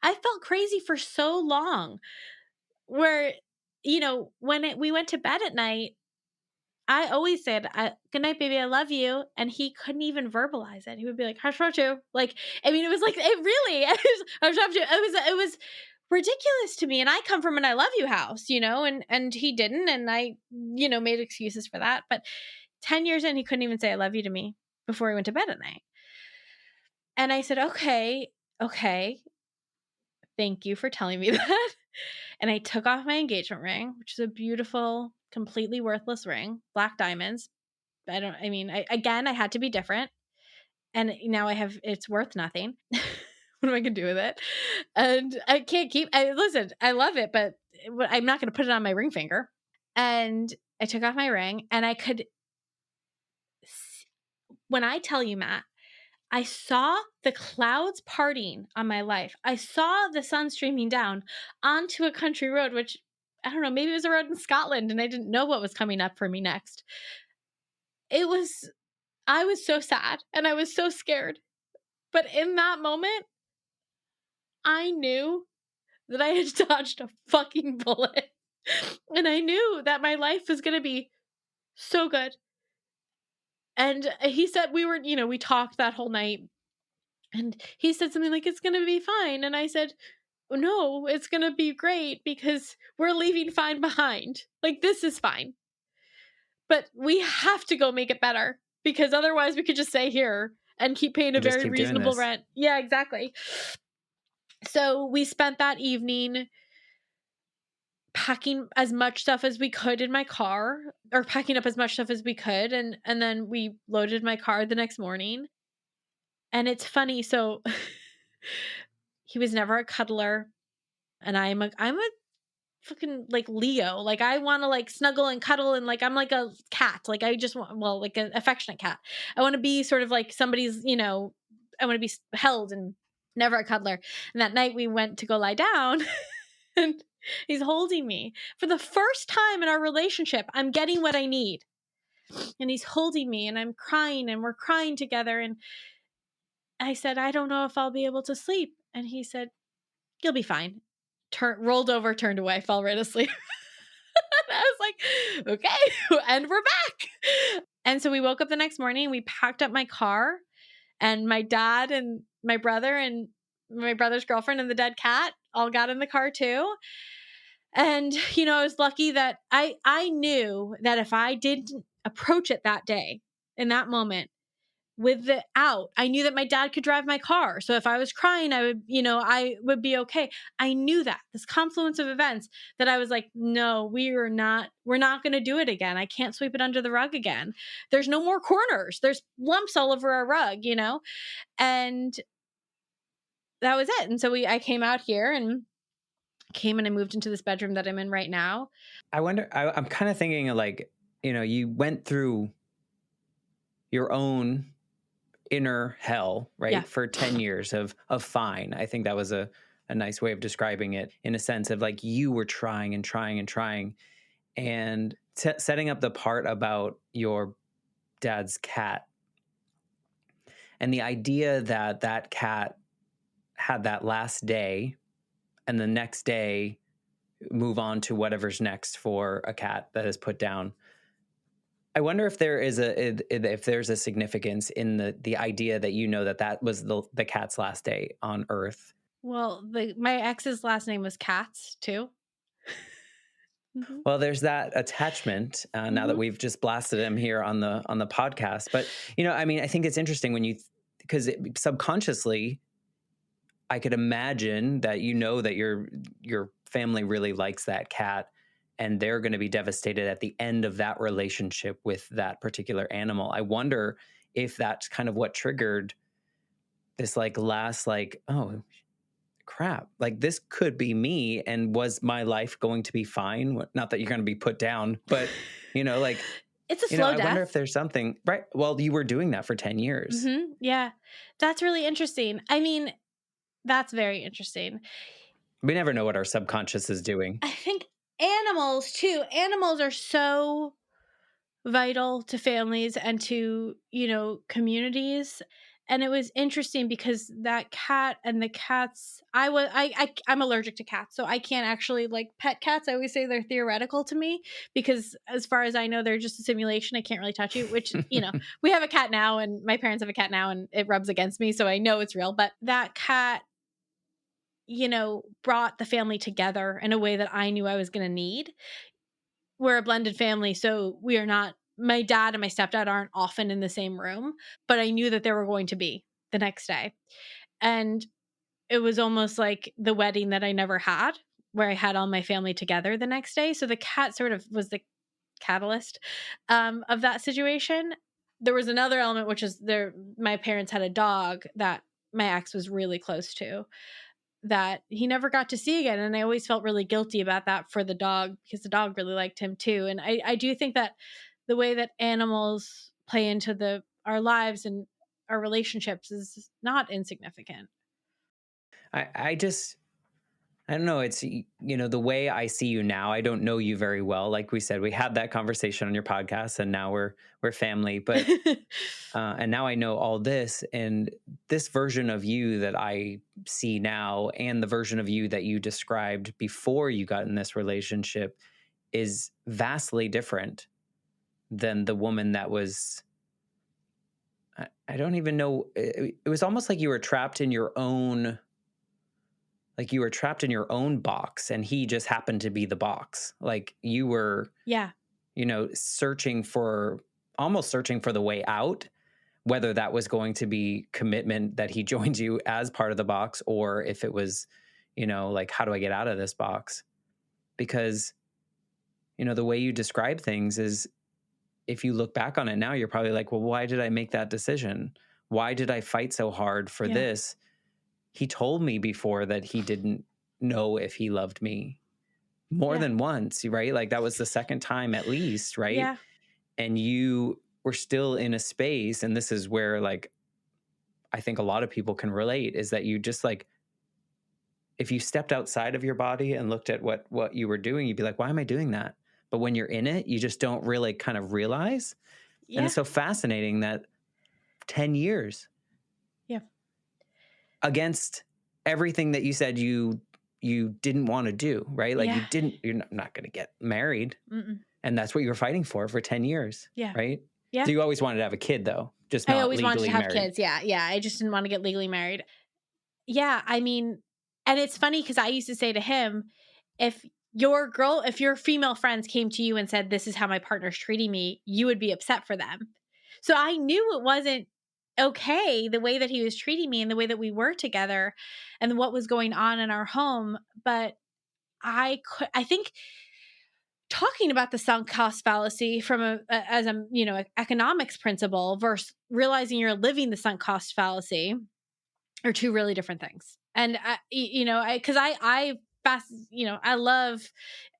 I felt crazy for so long where, when we went to bed at night, I always said, good night, baby, I love you. And he couldn't even verbalize it. He would be like, hush, hush, you. Like, I mean, it was like, it really, it was ridiculous to me. And I come from an I love you house, and he didn't. And I, made excuses for that. But 10 years in, he couldn't even say I love you to me before he went to bed at night. And I said, okay, thank you for telling me that. And I took off my engagement ring, which is a beautiful, completely worthless ring, black diamonds. I had to be different. And now it's worth nothing. What am I going to do with it? And I can't listen, I love it, but I'm not going to put it on my ring finger. And I took off my ring, and when I tell you, Matt, I saw the clouds parting on my life. I saw the sun streaming down onto a country road, which, I don't know, maybe it was a road in Scotland, and I didn't know what was coming up for me next. I was so sad and I was so scared. But in that moment, I knew that I had dodged a fucking bullet. And I knew that my life was going to be so good. And he said, we talked that whole night. And he said something like, it's going to be fine. And I said, no, it's going to be great because we're leaving fine behind. Like, this is fine. But we have to go make it better, because otherwise we could just stay here and keep paying a And just very keep doing reasonable this. rent. Yeah, exactly. So we spent that evening packing as much stuff as we could in my car, or packing up as much stuff as we could. And then we loaded my car the next morning. And it's funny. So he was never a cuddler. And I'm a fucking like Leo. Like, I want to like snuggle and cuddle, and like I'm like a cat. Like, I just want, well, like an affectionate cat. I want to be sort of like somebody's, I want to be held, and never a cuddler. And that night we went to go lie down and he's holding me. For the first time in our relationship, I'm getting what I need. And he's holding me, and I'm crying, and we're crying together. And I said, I don't know if I'll be able to sleep. And he said, you'll be fine. Rolled over, turned away, fell right asleep. And I was like, okay, and we're back. And so we woke up the next morning, we packed up my car, and my dad and my brother and my brother's girlfriend and the dead cat all got in the car too. And, I was lucky that I knew that if I didn't approach it that day, in that moment, with the out, I knew that my dad could drive my car. So if I was crying, I would be okay. I knew that this confluence of events, that I was like, no, we're not going to do it again. I can't sweep it under the rug again. There's no more corners. There's lumps all over our rug, and that was it. And so I came out here and I moved into this bedroom that I'm in right now. I wonder, I'm kind of thinking of like, you went through your own inner hell, right? Yeah. For 10 years of fine. I think that was a nice way of describing it, in a sense of like you were trying and trying and trying, and setting up the part about your dad's cat, and the idea that that cat had that last day, and the next day move on to whatever's next for a cat that is put down. I wonder if there's a significance in the idea that that was the cat's last day on Earth. Well, my ex's last name was Katz too. Mhm. Well, there's that attachment, now that Mhm. we've just blasted him here on the podcast. But, I mean, I think it's interesting when because subconsciously, I could imagine that that your family really likes that cat, and they're gonna be devastated at the end of that relationship with that particular animal. I wonder if that's kind of what triggered this, like, last, like, "Oh, crap. Like, this could be me, and was my life going to be fine?" Not that you're gonna be put down, but, like, It's a slow I wonder death. if there's something right. Well, you were doing that for 10 years. Yeah. That's really interesting. I mean, that's very interesting. We never know what our subconscious is doing. I think animals too. Animals are so vital to families and to, communities. And it was interesting because that cat and the cats, I'm allergic to cats, so I can't actually like pet cats. I always say they're theoretical to me because as far as I know, they're just a simulation. I can't really touch you, which, we have a cat now and my parents have a cat now and it rubs against me, so I know it's real. But that cat, brought the family together in a way that I knew I was going to need. We're a blended family, so we are not my dad and my stepdad aren't often in the same room, but I knew that they were going to be the next day. And it was almost like the wedding that I never had, where I had all my family together the next day. So the cat sort of was the catalyst of that situation. There was another element, which is my parents had a dog that my ex was really close to that he never got to see again. And I always felt really guilty about that for the dog because the dog really liked him too. And I do think that the way that animals play into our lives and our relationships is not insignificant. I just I don't know. It's, the way I see you now, I don't know you very well. Like we said, we had that conversation on your podcast, and now we're family. But and now I know all this, and this version of you that I see now, and the version of you that you described before you got in this relationship, is vastly different than the woman that was. I don't even know. It was almost like you were trapped in your own. Like you were trapped in your own box, and he just happened to be the box. Like you were, Yeah. searching for almost searching for the way out, whether that was going to be commitment that he joined you as part of the box, or if it was, like, how do I get out of this box? Because, the way you describe things is, if you look back on it now, you're probably like, well, why did I make that decision? Why did I fight so hard for Yeah. this? He told me before that he didn't know if he loved me more Yeah. than once, right? Like that was the second time at least, right? Yeah. And you were still in a space, and this is where, like, I think a lot of people can relate, is that you just, like, if you stepped outside of your body and looked at what you were doing, you'd be like, why am I doing that? But when you're in it, you just don't really kind of realize. And Yeah. it's so fascinating that 10 years Yeah. against everything that you said you didn't want to do, right? Like Yeah. you're not going to get married, Mm-mm. and that's what you were fighting for 10 years, Yeah. right? Yeah. So you always wanted to have a kid, though, just I not always wanted to legally have married. kids. Yeah. Yeah. I just didn't want to get legally married. Yeah, I mean, and it's funny because I used to say to him, if if your female friends came to you and said, this is how my partner's treating me, you would be upset for them. So I knew it wasn't okay the way that he was treating me and the way that we were together and what was going on in our home. But I think talking about the sunk cost fallacy from as a, economics principle versus realizing you're living the sunk cost fallacy are two really different things. And because I fast, I love,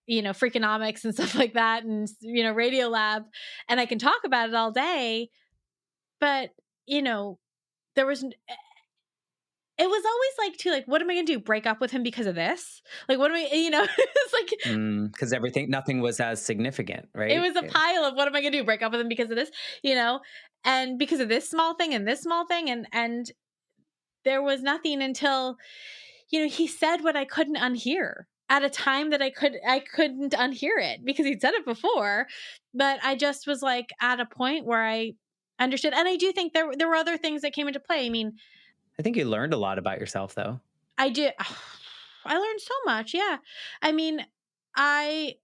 freakonomics and stuff like that, and Radio Lab, and I can talk about it all day. But there was. It was always like, too, like, what am I going to do? Break up with him because of this? Like, what am I? It's like Because nothing was as significant, it right? was a pile of what am I going to do? Break up with him because of this, and because of this small thing and this small thing, and there was nothing until he said what I couldn't unhear at a time that I couldn't unhear it because he'd said it before, but I just was like at a point where I understood. And I do think there were other things that came into play. I mean, I think you learned a lot about yourself, though. I did. I learned so much. Yeah. I mean, I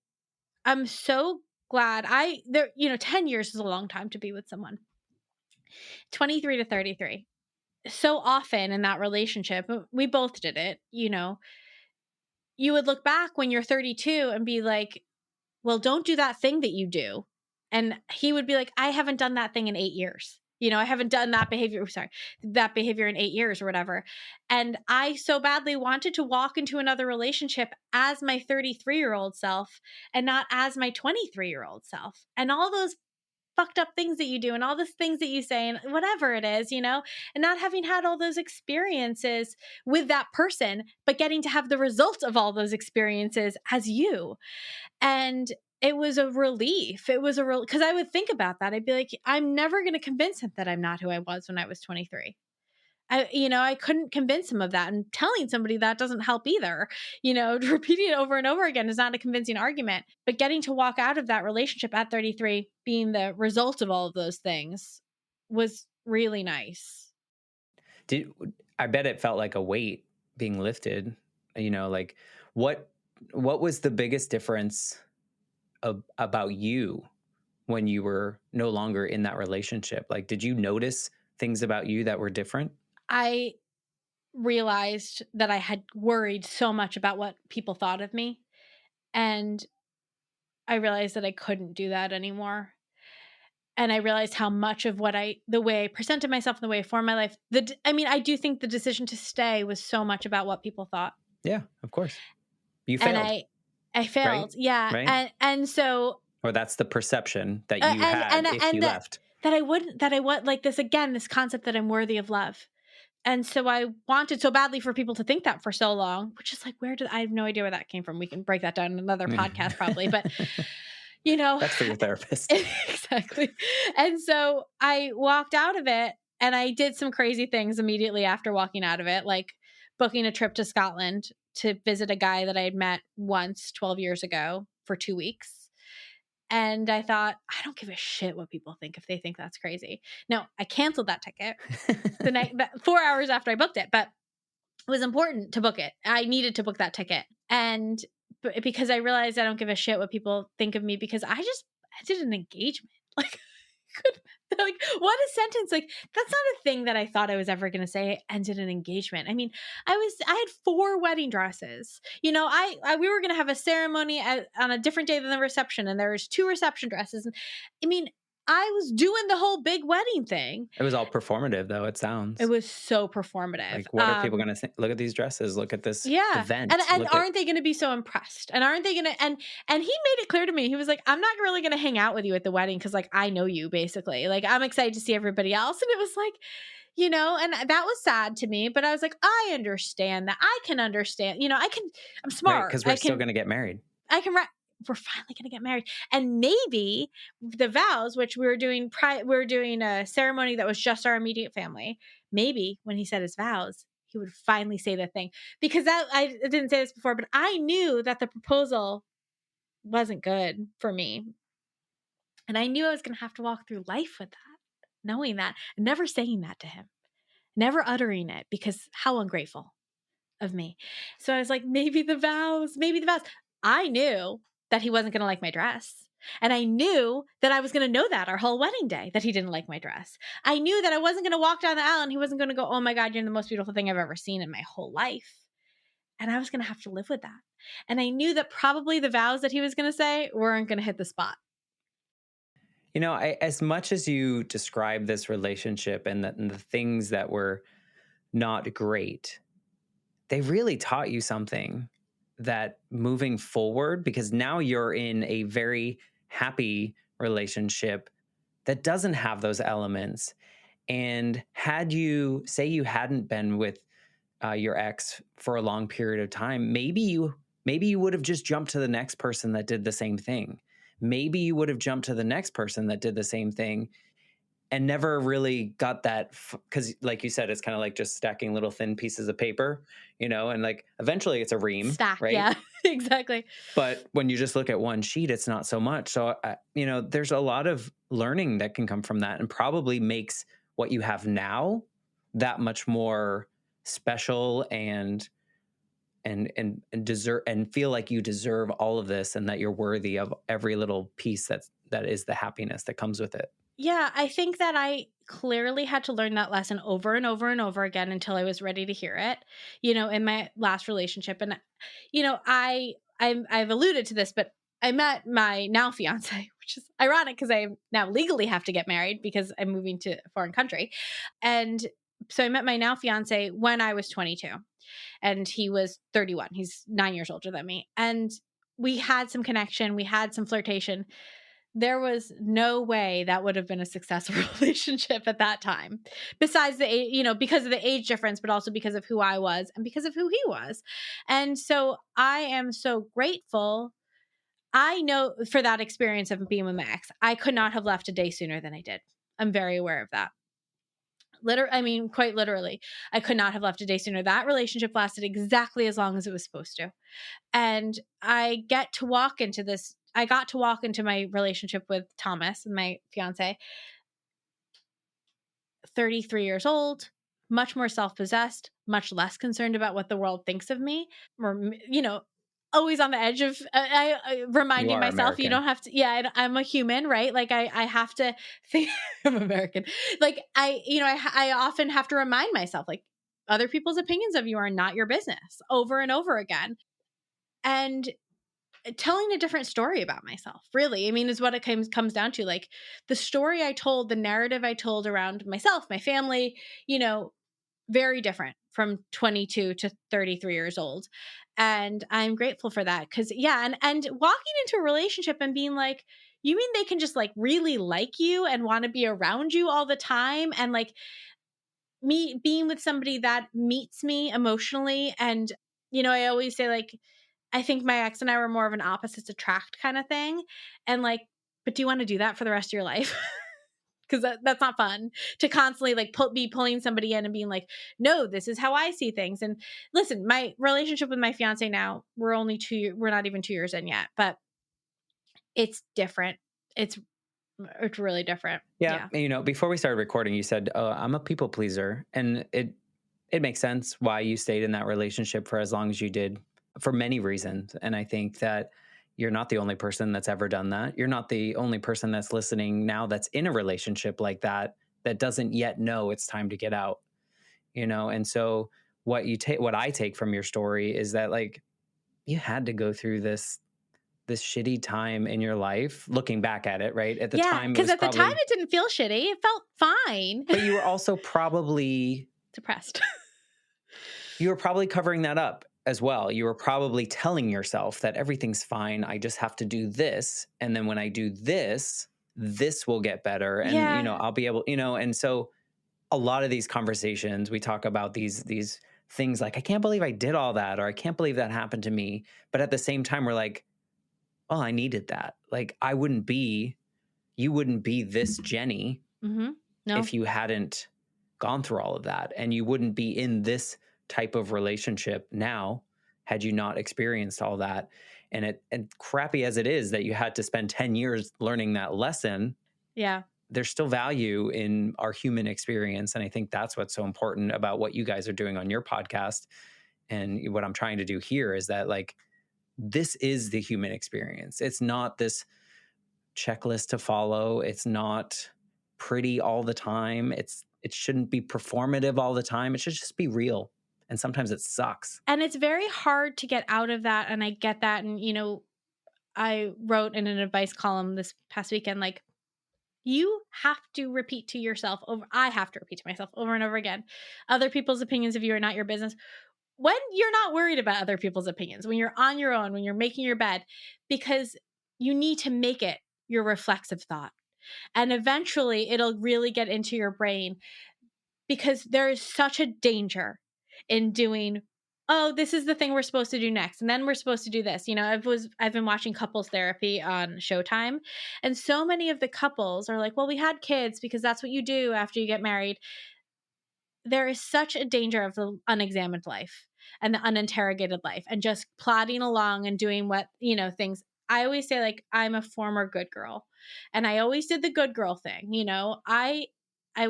I'm so glad 10 years is a long time to be with someone. 23 to 33. So often in that relationship, we both did it, you would look back when you're 32 and be like, well, don't do that thing that you do. And he would be like, I haven't done that thing in 8 years. I haven't done that behavior in 8 years or whatever. And I so badly wanted to walk into another relationship as my 33-year-old self and not as my 23-year-old self. And all those fucked up things that you do and all the things that you say and whatever it is, and not having had all those experiences with that person, but getting to have the result of all those experiences as you. And it was a relief. It was because I would think about that. I'd be like, I'm never going to convince him that I'm not who I was when I was 23. I couldn't convince him of that. And telling somebody that doesn't help either. Repeating it over and over again is not a convincing argument. But getting to walk out of that relationship at 33, being the result of all of those things, was really nice. I bet it felt like a weight being lifted. Like what was the biggest difference about you when you were no longer in that relationship? Like, did you notice things about you that were different? I realized that I had worried so much about what people thought of me. And I realized that I couldn't do that anymore. And I realized how much of the way I presented myself and the way I formed my life, I do think the decision to stay was so much about what people thought. Yeah, of course. You And failed. I failed. Right? Yeah. Right? And so, Or that's the perception that you had if you left. that I want like this, again, this concept that I'm worthy of love. And so I wanted so badly for people to think that for so long, which is like, I have no idea where that came from. We can break that down in another podcast probably, but That's for your therapist. Exactly. And so I walked out of it and I did some crazy things immediately after walking out of it, like booking a trip to Scotland to visit a guy that I had met once 12 years ago for 2 weeks. And I thought, I don't give a shit what people think if they think that's crazy. No, I canceled that ticket the night 4 hours after I booked it, but it was important to book it. I needed to book that ticket. And because I realized I don't give a shit what people think of me, because I did an engagement. Like, what a sentence. Like, that's not a thing that I thought I was ever going to say. Ended an engagement. I mean, I had 4 wedding dresses. We were going to have a ceremony on a different day than the reception, and there was 2 reception dresses. And I mean, I was doing the whole big wedding thing. It was all performative, though, it sounds. It was so performative. Like, what are people going to think? Look at these dresses. Look at this event. And aren't they going to be so impressed? And aren't they going to, and he made it clear to me, he was like, I'm not really going to hang out with you at the wedding because, like, I know you, basically. Like, I'm excited to see everybody else. And it was like, and that was sad to me, but I was like, I understand that. I can understand, I'm smart. Because we're still going to get married. We're finally going to get married. And maybe the vows, which we were doing a ceremony that was just our immediate family. Maybe when he said his vows, he would finally say the thing, because I didn't say this before, but I knew that the proposal wasn't good for me. And I knew I was going to have to walk through life with that, knowing that, and never saying that to him, never uttering it, because how ungrateful of me. So I was like, maybe the vows. I knew that he wasn't going to like my dress. And I knew that I was going to know that our whole wedding day, that he didn't like my dress. I knew that I wasn't going to walk down the aisle and he wasn't going to go, oh my God, you're the most beautiful thing I've ever seen in my whole life. And I was going to have to live with that. And I knew that probably the vows that he was going to say weren't going to hit the spot. As much as you describe this relationship and the things that were not great, they really taught you something that moving forward, because now you're in a very happy relationship that doesn't have those elements. And had you hadn't been with your ex for a long period of time, maybe you would have just jumped to the next person that did the same thing. Maybe you would have jumped to the next person that did the same thing and never really got that, because like you said, it's kind of like just stacking little thin pieces of paper, and like eventually it's a ream, Stack, right? Yeah, exactly. But when you just look at one sheet, it's not so much. So, there's a lot of learning that can come from that, and probably makes what you have now that much more special and and deserve and feel like you deserve all of this and that you're worthy of every little piece that is the happiness that comes with it. Yeah, I think that I clearly had to learn that lesson over and over and over again until I was ready to hear it, in my last relationship. And, I've alluded to this, but I met my now fiance, which is ironic because I now legally have to get married because I'm moving to a foreign country. And so I met my now fiance when I was 22 and he was 31. He's 9 years older than me. And we had some connection, we had some flirtation. There was no way that would have been a successful relationship at that time. Besides because of the age difference, but also because of who I was and because of who he was. And so I am so grateful. I know for that experience of being with my ex, I could not have left a day sooner than I did. I'm very aware of that. Quite literally, I could not have left a day sooner. That relationship lasted exactly as long as it was supposed to. And I got to walk into my relationship with Thomas, my fiance, 33 years old, much more self-possessed, much less concerned about what the world thinks of me, or always on the edge of You reminding are myself you American. don't have to. Yeah, I'm a human, right? Like I have to think I'm American. Like I often have to remind myself, like, other people's opinions of you are not your business, over and over again. And telling a different story about myself, really, is what it comes down to. Like, the story I told, the narrative I told around myself, my family, you know very different from 22 to 33 years old. And I'm grateful for that. Because, yeah, and walking into a relationship and being like, you mean they can just like really like you and want to be around you all the time, and like me being with somebody that meets me emotionally. And I always say, like, I think my ex and I were more of an opposites attract kind of thing. And like, but do you want to do that for the rest of your life? Because that's not fun to constantly like be pulling somebody in and being like, no, this is how I see things. And listen, my relationship with my fiance now, we're not even 2 years in yet, but it's different. It's it's really different. Yeah, Yeah. before we started recording, you said, "I'm a people pleaser," and it makes sense why you stayed in that relationship for as long as you did, for many reasons. And I think that you're not the only person that's ever done that. You're not the only person that's listening now that's in a relationship like that doesn't yet know it's time to get out. And so what I take from your story is that, like, you had to go through this shitty time in your life, looking back at it, right? At the Yeah. time, it Because was at the time, probably, it didn't feel shitty. It felt fine. but you were also probably, Depressed. you were probably covering that up as well. You were probably telling yourself that everything's fine. I just have to do this. And then when I do this, this will get better. And, Yeah. I'll be able, and so a lot of these conversations, we talk about these things like, I can't believe I did all that, or I can't believe that happened to me. But at the same time, we're like, oh, I needed that. Like, you wouldn't be this Jenny Mm-hmm. No. if you hadn't gone through all of that. And you wouldn't be in this type of relationship now had you not experienced all that. And crappy as it is that you had to spend 10 years learning that lesson, Yeah. there's still value in our human experience. And I think that's what's so important about what you guys are doing on your podcast. And what I'm trying to do here is that, like, this is the human experience. It's not this checklist to follow. It's not pretty all the time. It shouldn't be performative all the time. It should just be real. And sometimes it sucks. And it's very hard to get out of that. And I get that. And, I wrote in an advice column this past weekend, like, you have to repeat to yourself I have to repeat to myself over and over again. Other people's opinions of you are not your business. When you're not worried about other people's opinions, when you're on your own, when you're making your bed, because you need to make it your reflexive thought. And eventually it'll really get into your brain, because there is such a danger in doing, oh, this is the thing we're supposed to do next, and then we're supposed to do this. I've been watching couples therapy on Showtime, and so many of the couples are like, well, we had kids because that's what you do after you get married. There is such a danger of the unexamined life and the uninterrogated life and just plodding along and doing what, things. I always say, like, I'm a former good girl, and I always did the good girl thing. I I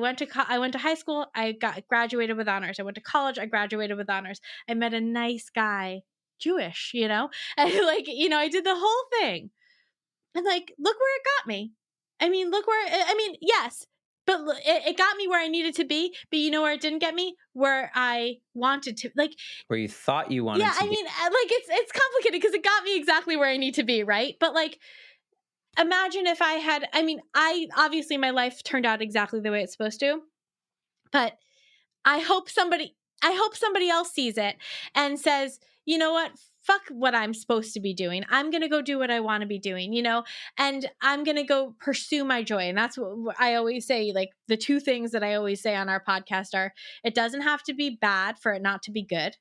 went to high school, I got graduated with honors. I went to college, I graduated with honors. I met a nice guy, Jewish, and like, I did the whole thing. And like, look where it got me. I mean, yes, but it got me where I needed to be. But you know where it didn't get me? Where I wanted to. Like, Where you thought you yeah, wanted to I be. mean, like it's complicated because it got me exactly where I need to be, right? But like, imagine if I had. I mean, I obviously my life turned out exactly the way it's supposed to, but I hope somebody else sees it and says, you know what? Fuck what I'm supposed to be doing. I'm going to go do what I want to be doing, and I'm going to go pursue my joy. And that's what I always say. Like the two things that I always say on our podcast are it doesn't have to be bad for it not to be good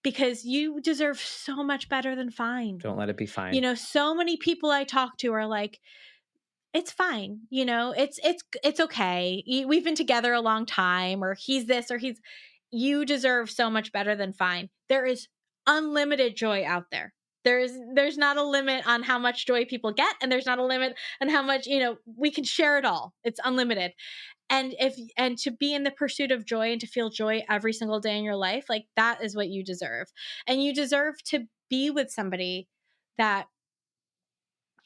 because you deserve so much better than fine. Don't let it be fine. So many people I talk to are like, it's fine, it's okay. We've been together a long time, or he's this, or he's. You deserve so much better than fine. There is unlimited joy out there. There's not a limit on how much joy people get, and there's not a limit on how much we can share it all. It's unlimited, and to be in the pursuit of joy and to feel joy every single day in your life, like that is what you deserve, and you deserve to be with somebody that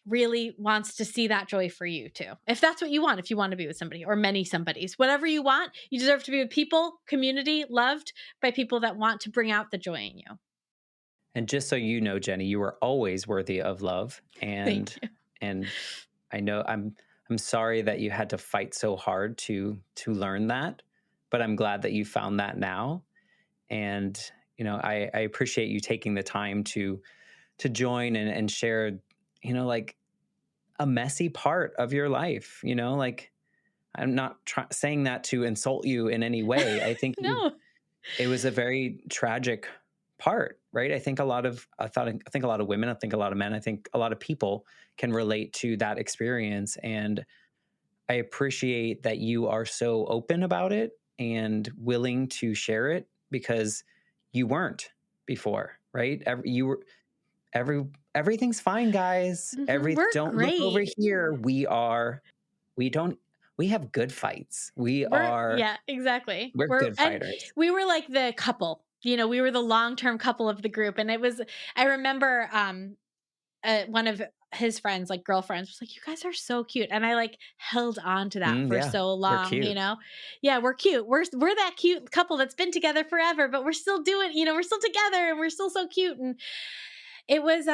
really wants to see that joy for you too. If that's what you want, if you want to be with somebody or many somebodies, whatever you want, you deserve to be with people, community, loved by people that want to bring out the joy in you. And just so you know, Jenny, you are always worthy of love. And Thank you. and I know I'm sorry that you had to fight so hard to learn that, but I'm glad that you found that now. And I appreciate you taking the time to join and share, like a messy part of your life. Like I'm not saying that to insult you in any way. I think No. it was a very tragic part, right? I think a lot of women, I think a lot of men, I think a lot of people can relate to that experience. And I appreciate that you are so open about it and willing to share it because you weren't before, right? Everything's fine, guys. We're Don't look over great. here. We have good fights. Yeah, exactly. We're good And fighters. we were like the couple, we were the long-term couple of the group. And I remember, one of his friends, like girlfriends, was like, "You guys are so cute," and I like held on to that for Yeah, so we're long. cute. Yeah, we're cute. We're that cute couple that's been together forever, but we're still doing. We're still together, and we're still so cute. And it was,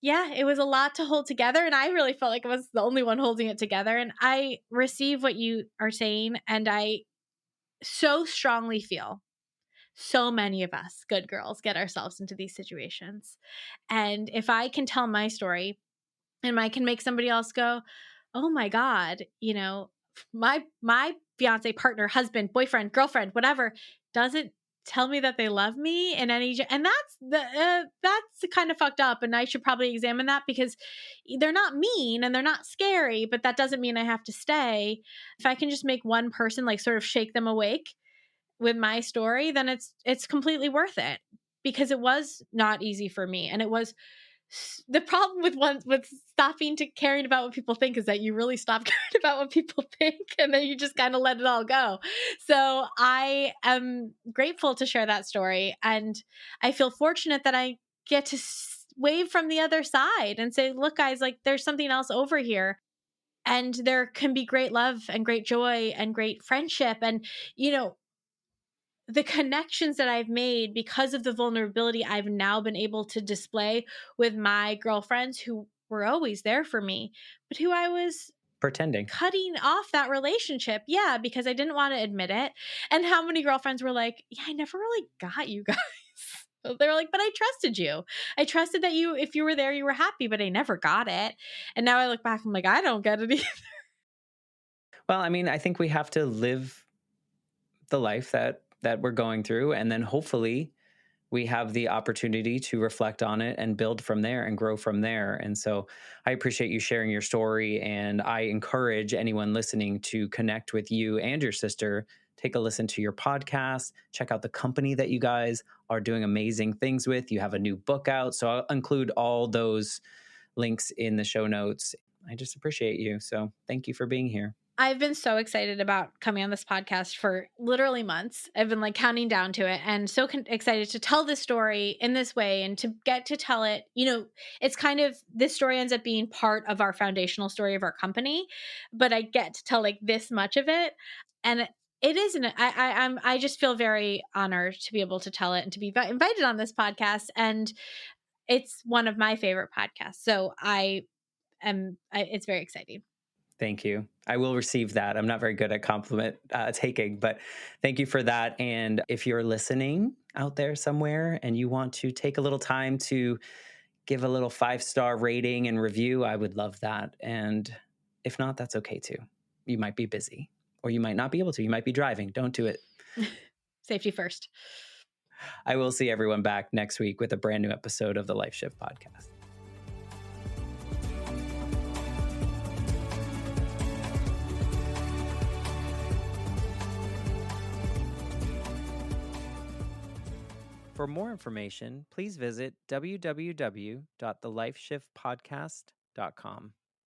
yeah, it was a lot to hold together, and I really felt like I was the only one holding it together. And I receive what you are saying, and I so strongly feel so many of us good girls get ourselves into these situations. And if I can tell my story and I can make somebody else go, "Oh my god, my fiance, partner, husband, boyfriend, girlfriend, whatever, doesn't tell me that they love me in and that's kind of fucked up, and I should probably examine that because they're not mean and they're not scary, but that doesn't mean I have to stay. If I can just make one person like sort of shake them awake with my story, then it's completely worth it because it was not easy for me. And it was the problem with stopping to caring about what people think is that you really stop caring about what people think and then you just kind of let it all go. So I am grateful to share that story, and I feel fortunate that I get to wave from the other side and say, look guys, like there's something else over here, and there can be great love and great joy and great friendship. And the connections that I've made because of the vulnerability I've now been able to display with my girlfriends who were always there for me, but who I was Pretending. cutting off that relationship. Yeah, because I didn't want to admit it. And how many girlfriends were like, "Yeah, I never really got you guys." They were like, "But I trusted you. I trusted that if you were there, you were happy, but I never got it." And now I look back, I'm like, I don't get it either. Well, I mean, I think we have to live the life that we're going through, and then hopefully we have the opportunity to reflect on it and build from there and grow from there. And so I appreciate you sharing your story, and I encourage anyone listening to connect with you and your sister. Take a listen to your podcast, check out the company that you guys are doing amazing things with. You have a new book out, so I'll include all those links in the show notes. I just appreciate you. So thank you for being here. I've been so excited about coming on this podcast for literally months. I've been like counting down to it and so excited to tell this story in this way and to get to tell it. You know, it's kind of this story ends up being part of our foundational story of our company, but I get to tell like this much of it. And it isn't. I just feel very honored to be able to tell it and to be invited on this podcast. And it's one of my favorite podcasts. So it's very exciting. Thank you. I will receive that. I'm not very good at compliment taking, but thank you for that. And if you're listening out there somewhere and you want to take a little time to give a little 5-star rating and review, I would love that. And if not, that's okay too. You might be busy or you might not be able to. You might be driving. Don't do it. Safety first. I will see everyone back next week with a brand new episode of the Life Shift podcast. For more information, please visit www.thelifeshiftpodcast.com.